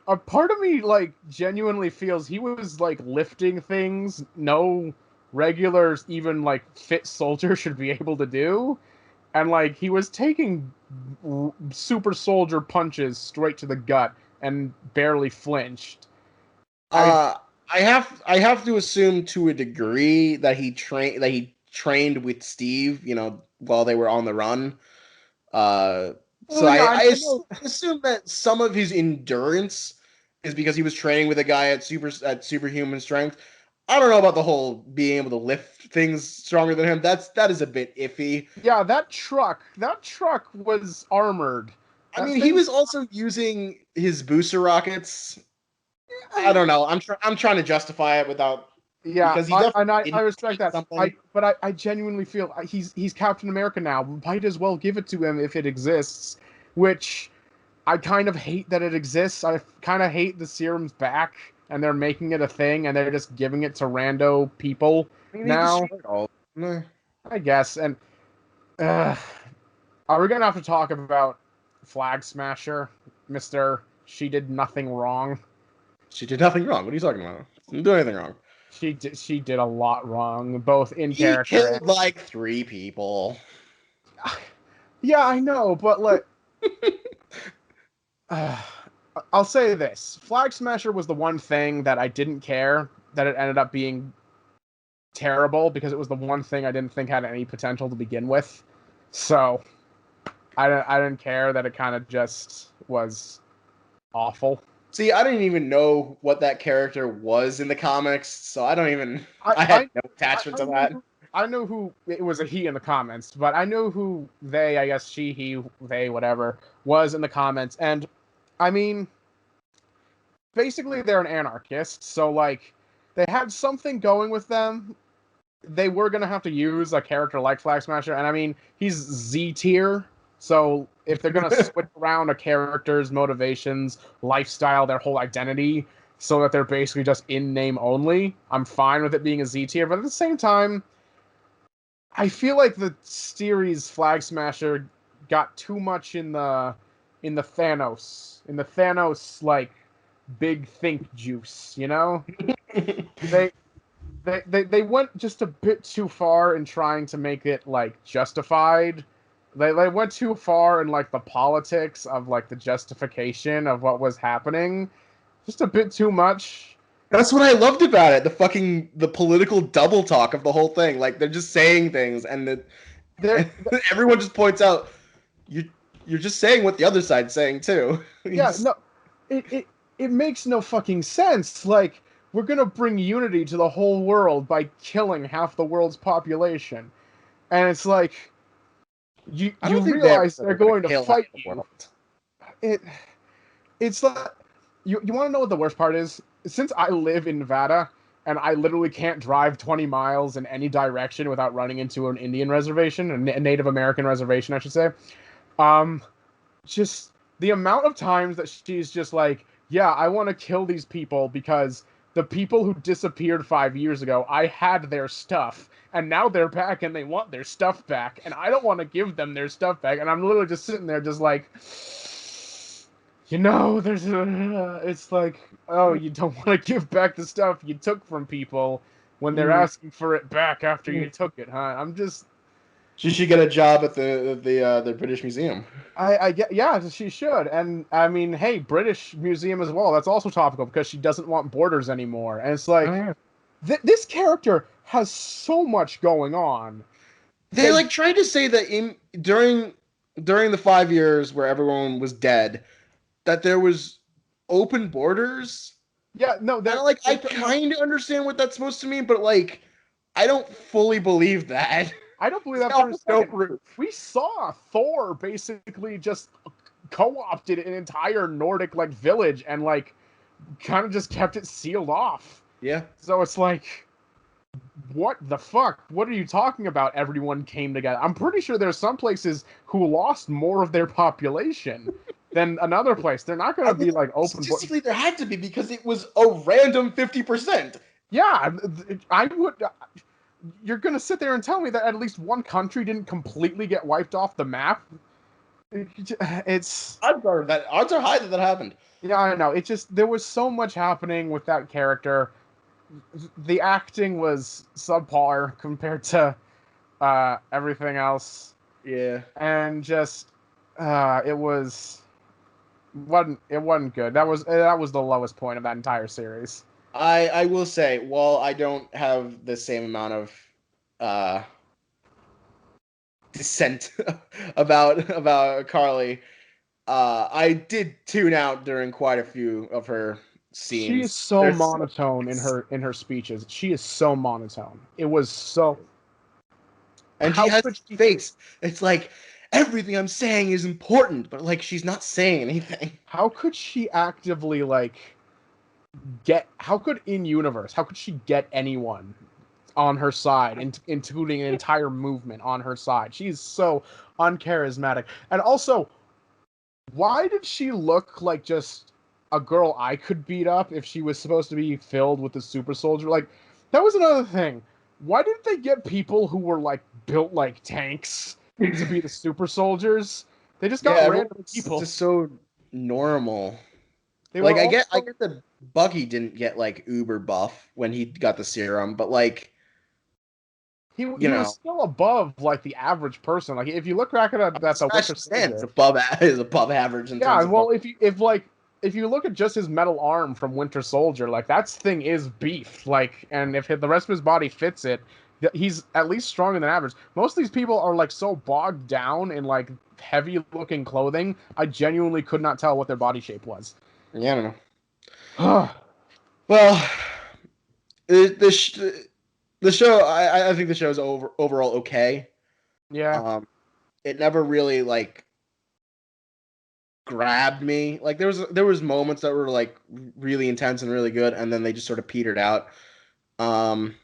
a part of me like genuinely feels he was like lifting things no regular even like fit soldier should be able to do, and like he was taking super soldier punches straight to the gut and barely flinched. I have to assume to a degree that he trained with Steve, while they were on the run. So I assume that some of his endurance is because he was training with a guy at superhuman strength. I don't know about the whole being able to lift things stronger than him. That is a bit iffy. Yeah, that truck was armored. I mean, he was also using his booster rockets. I don't know. I'm trying to justify it without. Yeah, because I respect that. But I genuinely feel he's Captain America now. Might as well give it to him if it exists. Which I kind of hate that it exists. I kind of hate the serum's back, and they're making it a thing, and they're just giving it to rando people now. I guess. And are we gonna have to talk about Flag Smasher, Mister? She did nothing wrong. She did nothing wrong. What are you talking about? She didn't do anything wrong. She did a lot wrong, both in He character. killed like 3 people. Yeah, I know, but like, I'll say this: Flag Smasher was the one thing that I didn't care that it ended up being terrible, because it was the one thing I didn't think had any potential to begin with. So I didn't care that it kind of just was awful. See, I didn't even know what that character was in the comics, so I don't even. I had no attachment to that. I know who it was, a he in the comments, but I know who they, I guess she, he, they, whatever, was in the comments. And I mean, basically they're an anarchist, so like they had something going with them. They were gonna have to use a character like Flag Smasher, and I mean, he's Z tier, so if they're gonna switch around a character's motivations, lifestyle, their whole identity, so that they're basically just in name only, I'm fine with it being a Z tier. But at the same time, I feel like the series Flag Smasher got too much in the Thanos like big think juice, you know? They went just a bit too far in trying to make it like justified. They went too far in like the politics of like the justification of what was happening. Just a bit too much. That's what I loved about it. The political double talk of the whole thing. Like they're just saying things, and everyone just points out you're just saying what the other side's saying too. Yeah, no, it makes no fucking sense. Like, we're gonna bring unity to the whole world by killing half the world's population, and it's like you realize they're going to fight you. It's like you want to know what the worst part is? Since I live in Nevada and I literally can't drive 20 miles in any direction without running into an Indian reservation, a Native American reservation, I should say. Just the amount of times that she's just like, yeah, I want to kill these people because the people who disappeared 5 years ago, I had their stuff, and now they're back and they want their stuff back, and I don't want to give them their stuff back. And I'm literally just sitting there just like, you know, it's like, oh, you don't want to give back the stuff you took from people when they're asking for it back after you took it, huh? I'm just... She should get a job at the British Museum. Yeah, she should. And I mean, hey, British Museum as well. That's also topical because she doesn't want borders anymore. And it's like, this character has so much going on. They like tried to say that during the 5 years where everyone was dead, that there was open borders. Yeah, no, like I kind of understand what that's supposed to mean, but like I don't fully believe that. I don't believe that for a second. We saw Thor basically just co-opted an entire Nordic like village and like kind of just kept it sealed off. Yeah. So it's like, what the fuck? What are you talking about? Everyone came together. I'm pretty sure there's some places who lost more of their population than another place. They're not going to be like open. Statistically, there had to be because it was a random 50%. Yeah, I would. You're going to sit there and tell me that at least one country didn't completely get wiped off the map? It's... Odds are high that happened. Yeah, I know. It just... There was so much happening with that character. The acting was subpar compared to everything else. Yeah. And just... it wasn't good. That was the lowest point of that entire series. I will say, while I don't have the same amount of dissent about Carly, I did tune out during quite a few of her scenes. She is so monotone in her speeches. She is so monotone. It was so... And she has a face. It's like, everything I'm saying is important, but like she's not saying anything. How could she actively like... how could she get anyone on her side, including an entire movement on her side? She's so uncharismatic. And also, Why did she look like just a girl I could beat up if she was supposed to be filled with the super soldier? Like, that was another thing. Why didn't they get people who were like built like tanks to be the super soldiers? They just got random people. Just so normal. They Like were I get also- that Bucky didn't get like uber buff when he got the serum, but like he you know, was still above like the average person. Like if you look back at the Winter stands Soldier, is above average in yeah. terms of Well, if you look at just his metal arm from Winter Soldier, like that thing is beef. Like, and if the rest of his body fits it, he's at least stronger than average. Most of these people are like so bogged down in like heavy looking clothing. I genuinely could not tell what their body shape was. yeah, I don't know. Well, the show I think the show's overall okay. Yeah. It never really like grabbed me. Like there was moments that were like really intense and really good, and then they just sort of petered out. Um,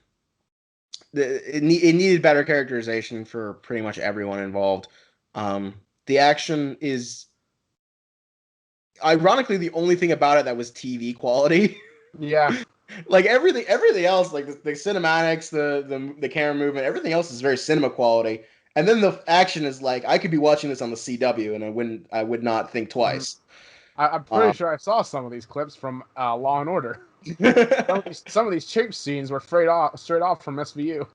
it needed better characterization for pretty much everyone involved. The action is ironically the only thing about it that was TV quality. Yeah. Like everything else, like the cinematics, the camera movement, everything else is very cinema quality. And then the action is like I could be watching this on the CW and I would not think Mm-hmm. twice. I'm pretty sure I saw some of these clips from Law and Order. Some of these chase scenes were straight off from SVU.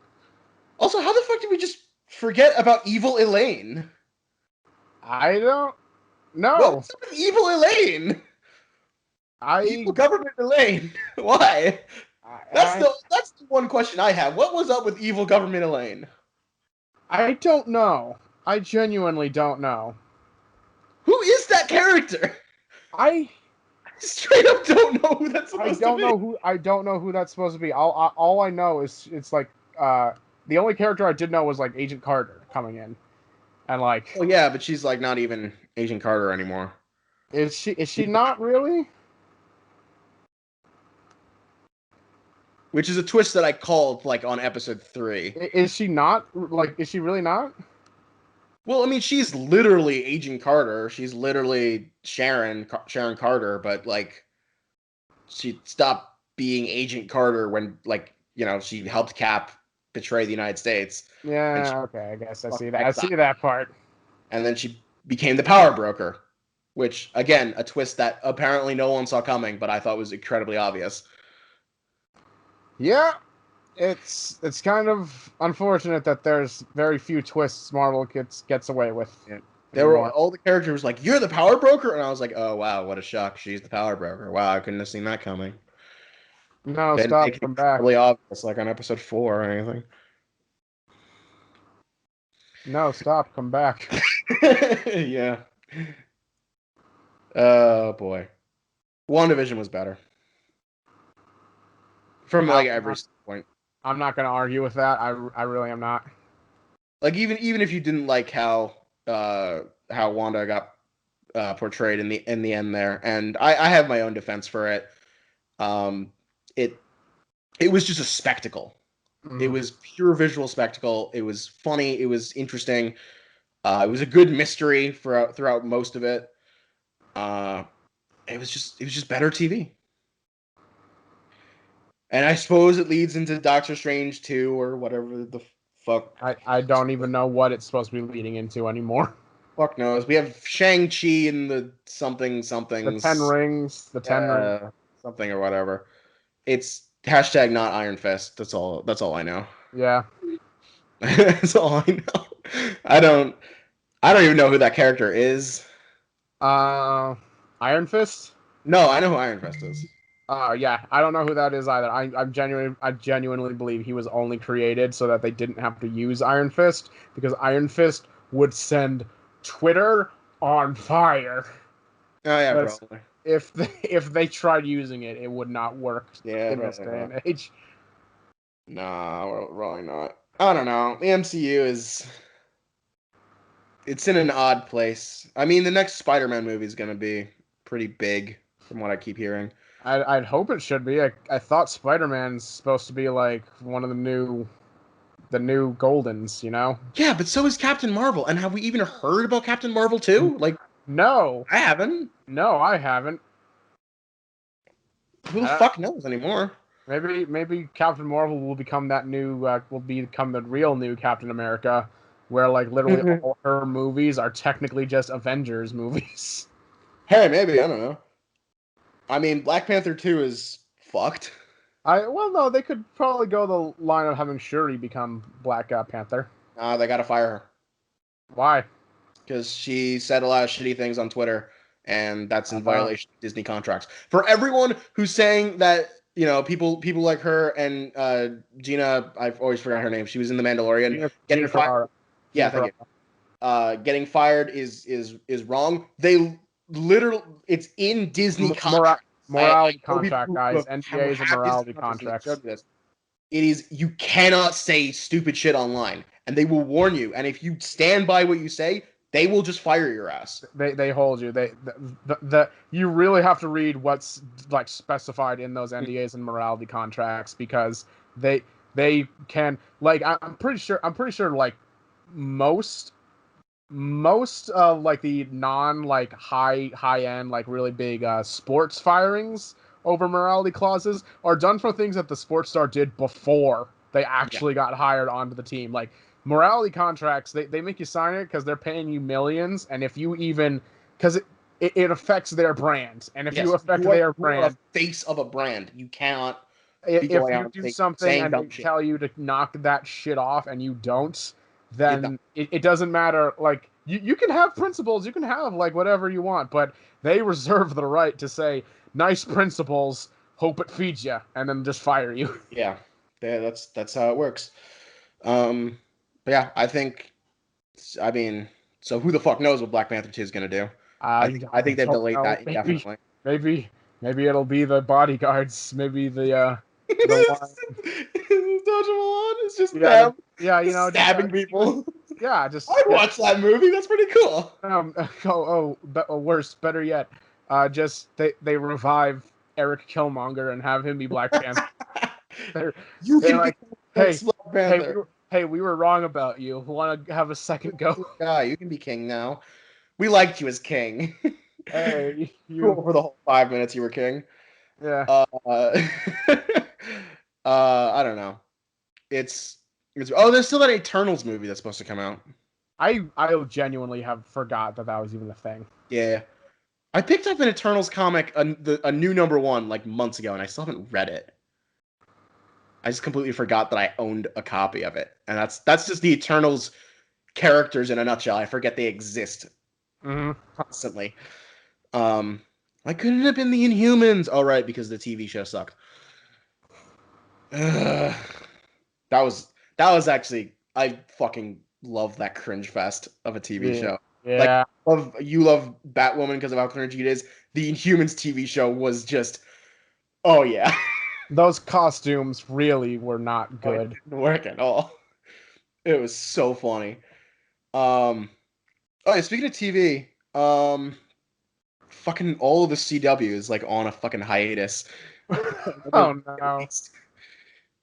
Also, how the fuck did we just forget about Evil Elaine? I don't know. What was up with Evil Elaine? Evil Government Elaine. Why? That's the one question I have. What was up with Evil Government Elaine? I don't know. I genuinely don't know. Who is that character? I straight up don't know who that's supposed to be. I don't know who that's supposed to be. All I know is it's like the only character I did know was like Agent Carter coming in, and like. Well, yeah, but she's like not even Agent Carter anymore. Is she not really? Which is a twist that I called like on episode 3. Is she not? Like, is she really not? Well, I mean, she's literally Agent Carter. She's literally Sharon Carter, but like she stopped being Agent Carter when like, she helped Cap betray the United States. Yeah, okay, I guess I see that. I see that part. And then she became the power broker, which again, a twist that apparently no one saw coming, but I thought was incredibly obvious. Yeah, it's kind of unfortunate that there's very few twists Marvel gets away with. Yeah. There were all the characters like, "You're the power broker," and I was like, "Oh wow, what a shock! She's the power broker. Wow, I couldn't have seen that coming." No, stop, come back. Really obvious, like on episode 4 or anything. No, stop, come back. Yeah. Oh boy, WandaVision was better from like every point. I'm not gonna argue with that. I really am not. Like even if you didn't like how Wanda got portrayed in the end there, and I have my own defense for it. It was just a spectacle. Mm-hmm. It was pure visual spectacle. It was funny. It was interesting. It was a good mystery throughout most of it. It was just better TV. And I suppose it leads into Doctor Strange 2 or whatever the fuck. I don't even know what it's supposed to be leading into anymore. Fuck knows. We have Shang-Chi in the something. The 10 rings. The 10 rings. Something or whatever. It's # not Iron Fist. That's all I know. Yeah. That's all I know. I don't even know who that character is. Iron Fist? No, I know who Iron Fist is. Yeah, I don't know who that is either. I genuinely believe he was only created so that they didn't have to use Iron Fist, because Iron Fist would send Twitter on fire. Oh yeah, probably. If they tried using it, it would not work in this day and age. Nah, probably not. I don't know. The MCU it's in an odd place. I mean, the next Spider-Man movie is going to be pretty big, from what I keep hearing. I'd hope it should be. I thought Spider-Man's supposed to be like one of the new Goldens, you know? Yeah, but so is Captain Marvel. And have we even heard about Captain Marvel too? Like, No, I haven't. no, I haven't. Who the fuck knows anymore? Maybe Captain Marvel will become that new, will become the real new Captain America, where like literally all her movies are technically just Avengers movies. Hey, maybe, I don't know. I mean, Black Panther 2 is fucked. No, they could probably go the line of having Shuri become Black Panther. They gotta fire her. Why? Because she said a lot of shitty things on Twitter, and that's in violation of Disney contracts. For everyone who's saying that, you know, people like her and Gina, I've always forgot her name. She was in The Mandalorian. Getting fired. Yeah, thank you. Getting fired is wrong. They literally, it's in Disney contracts. Morality contract, guys. NDAs and morality contracts. It is, you cannot say stupid shit online, and they will warn you. And if you stand by what you say, they will just fire your ass. They hold you. You really have to read what's like specified in those NDAs and morality contracts, because they can, like, I'm pretty sure like most like the non like high end like really big sports firings over morality clauses are done for things that the sports star did before they actually got hired onto the team. Like morality contracts, they make you sign it because they're paying you millions, and if you even, because it affects their brand, and if you affect their brand, the face of a brand, you cannot. If you do something and they tell you to knock that shit off and you don't, then it doesn't matter. Like you can have principles, you can have like whatever you want, but they reserve the right to say nice principles, hope it feeds you, and then just fire you. Yeah, that's how it works. But yeah, I mean, so who the fuck knows what Black Panther 2 is gonna do? I think they've delayed that indefinitely. Maybe it'll be the bodyguards. Maybe the One is just them. Yeah, you know, stabbing people. Yeah, I'd watch that movie. That's pretty cool. Worse, better yet, they revive Eric Killmonger and have him be Black Panther. they're like, hey, we were wrong about you. Want to have a second go? Yeah, you can be king now. We liked you as king. Hey, for the whole 5 minutes you were king. Yeah. I don't know. It's there's still that Eternals movie that's supposed to come out. I genuinely have forgot that was even a thing. Yeah. I picked up an Eternals comic, a new #1, like months ago, and I still haven't read it. I just completely forgot that I owned a copy of it. And that's just the Eternals characters in a nutshell. I forget they exist constantly. Why couldn't it have been the Inhumans? Oh, right, because the TV show sucked. That was actually, I fucking love that cringe fest of a TV show. Yeah. Like, you love Batwoman because of how cringy it is. The Inhumans TV show was just, oh yeah. Those costumes really were not good. It didn't work at all. It was so funny. Yeah, speaking of TV, fucking all of the CW is like on a fucking hiatus. Oh no.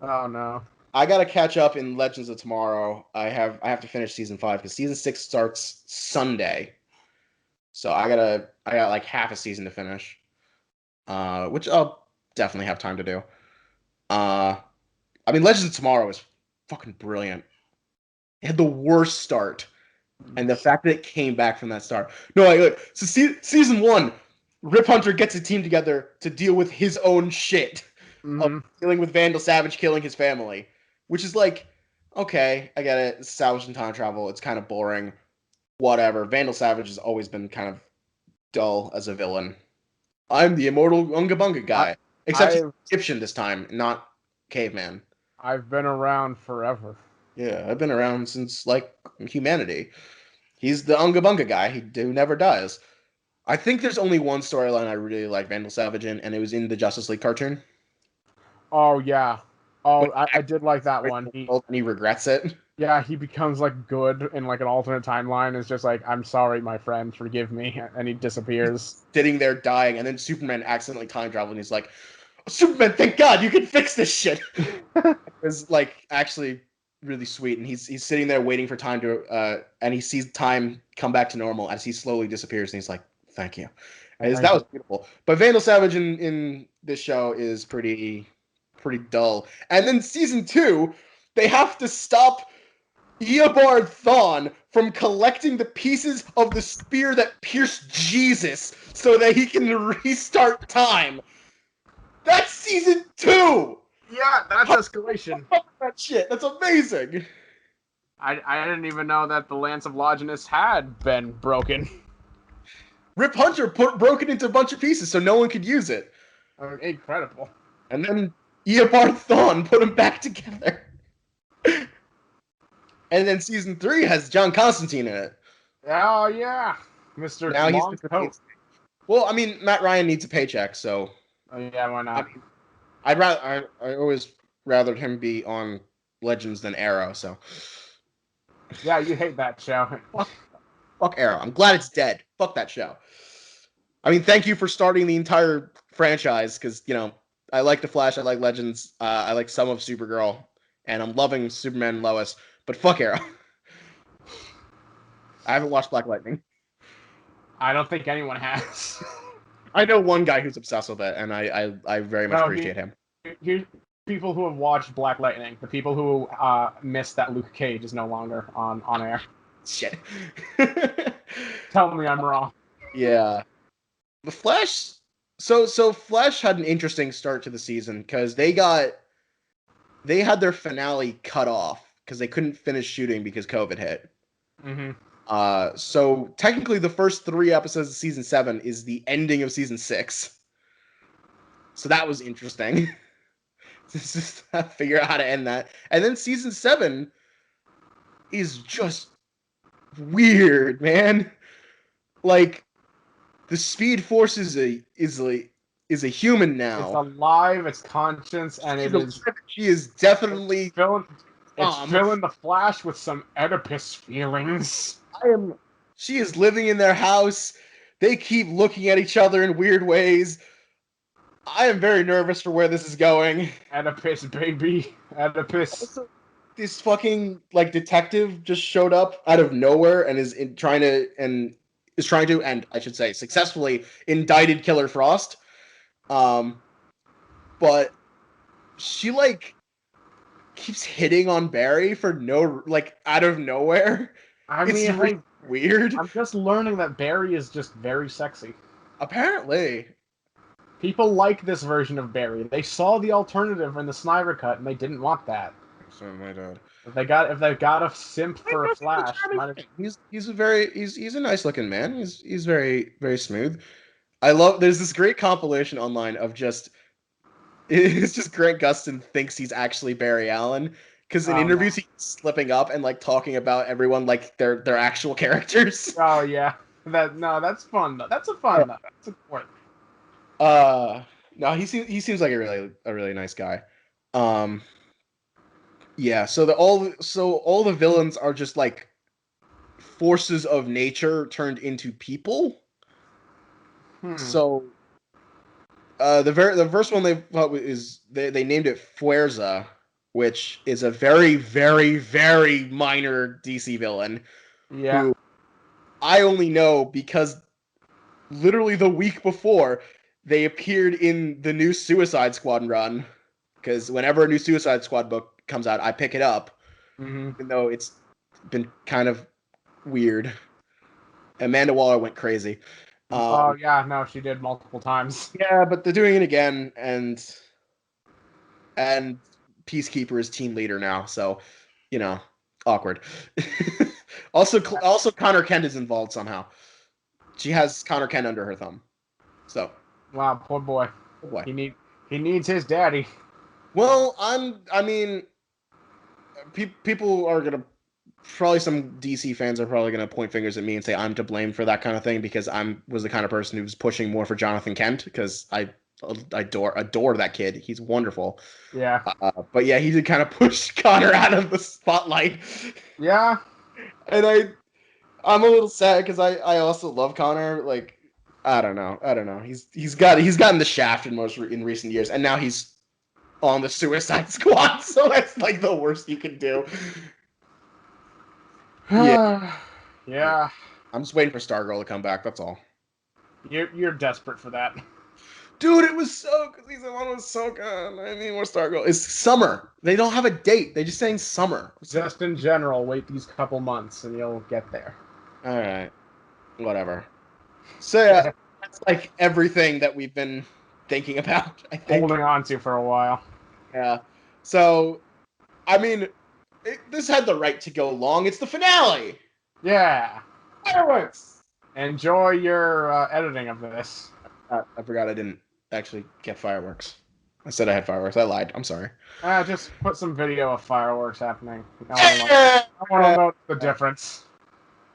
Oh no. I gotta catch up in Legends of Tomorrow. I have to finish season 5 because season 6 starts Sunday. So I got like half a season to finish. Which I'll definitely have time to do. I mean, Legends of Tomorrow is fucking brilliant. It had the worst start, and the fact that it came back from that start. No, look, so season 1, Rip Hunter gets a team together to deal with his own shit of dealing with Vandal Savage killing his family, which is like, okay, I get it. It's Savage and time travel. It's kind of boring. Whatever. Vandal Savage has always been kind of dull as a villain. I'm the immortal Unga Bunga guy. Except he's Egyptian this time, not caveman. I've been around forever. Yeah, I've been around since, like, humanity. He's the Unga Bunga guy who never dies. I think there's only one storyline I really like Vandal Savage in, and it was in the Justice League cartoon. Oh, yeah. Oh, I did like that one. And he regrets it. Yeah, he becomes, like, good in, like, an alternate timeline. It's just like, I'm sorry, my friend, forgive me. And he disappears. Sitting there dying, and then Superman accidentally time travels, and he's like, Superman, thank God, you can fix this shit! It was, like, actually really sweet, and he's sitting there waiting for time to and he sees time come back to normal as he slowly disappears, and he's like, "Thank you." And that was beautiful. But Vandal Savage in this show is pretty dull. And then season 2, they have to stop Eobard Thawne from collecting the pieces of the spear that pierced Jesus so that he can restart time. That's season 2. Yeah, that's escalation. That shit. That's amazing. I didn't even know that the Lance of Longinus had been broken. Rip Hunter broke it into a bunch of pieces so no one could use it. Incredible. And then Eobard Thawne put them back together. And then season 3 has John Constantine in it. Oh yeah, Mr. Now Long he's Coat. Well, I mean, Matt Ryan needs a paycheck, so. Oh yeah, why not? I mean, I always rather him be on Legends than Arrow, so. Yeah, you hate that show. Fuck Arrow. I'm glad it's dead. Fuck that show. I mean, thank you for starting the entire franchise, because, you know, I like The Flash, I like Legends, I like some of Supergirl, and I'm loving Superman and Lois, but fuck Arrow. I haven't watched Black Lightning. I don't think anyone has. I know one guy who's obsessed with it, and I very much appreciate him. Here's people who have watched Black Lightning, the people who missed that Luke Cage is no longer on air. Shit. Tell me I'm wrong. Yeah. The Flash. So Flash had an interesting start to the season because they had their finale cut off because they couldn't finish shooting because COVID hit. Mm-hmm. So technically the first 3 episodes of season 7 is the ending of season 6. So that was interesting. Just figure out how to end that. And then season 7 is just weird, man. Like, the Speed Force is a human now. It's alive, it's conscious, and she is definitely filling the Flash with some Oedipus feelings. She is living in their house. They keep looking at each other in weird ways. I am very nervous for where this is going. Oedipus, baby. Oedipus. Also, this fucking detective just showed up out of nowhere and is trying to and I should say successfully indicted Killer Frost. But she keeps hitting on Barry for out of nowhere. It's really weird. I'm just learning that Barry is just very sexy. Apparently. People like this version of Barry. They saw the alternative in the Snyder cut and they didn't want that. So my dad. If they got a simp for a Flash, he's a nice looking man. He's very, very smooth. There's this great compilation online of it's just Grant Gustin thinks he's actually Barry Allen. Because in interviews he's slipping up and talking about everyone like their actual characters. Oh yeah, that's fun though. That's a fun though. That's a point. No, he seems like a really nice guy. Yeah. So all the villains are just forces of nature turned into people. So, the first one they thought is they named it Fuerza, which is a very, very, very minor DC villain. Yeah. Who I only know because literally the week before they appeared in the new Suicide Squad run. Because whenever a new Suicide Squad book comes out, I pick it up. Mm-hmm. Even though it's been kind of weird. Amanda Waller went crazy. Oh yeah, no, she did multiple times. Yeah, but they're doing it again, and Peacekeeper is team leader now, so awkward. Also Connor Kent is involved somehow. She has Connor Kent under her thumb. So wow, poor boy. Poor boy. He needs his daddy. Well, people are gonna probably some DC fans are probably gonna point fingers at me and say I'm to blame for that kind of thing because was the kind of person who was pushing more for Jonathan Kent because I adore that kid. He's wonderful. Yeah. But yeah, he did kind of push Connor out of the spotlight. Yeah. And I'm a little sad because I also love Connor. I don't know. He's gotten the shaft in recent years, and now he's on the Suicide Squad, so that's like the worst you can do. Yeah. Yeah. I'm just waiting for Stargirl to come back, that's all. You're desperate for that. Dude, it was so good. Season 1 was so good. I need more Stargirl. It's summer. They don't have a date. They're just saying summer. Just in general, wait these couple months and you'll get there. Alright. Whatever. So yeah, that's like everything that we've been thinking about, I think. Holding on to for a while. Yeah. So, I mean, this had the right to go long. It's the finale. Yeah. Fireworks. Enjoy your editing of this. I forgot I didn't actually get fireworks. I said I had fireworks. I lied. I'm sorry. Just put some video of fireworks happening. I want to know the difference.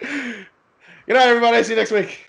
Good night, everybody. See you next week.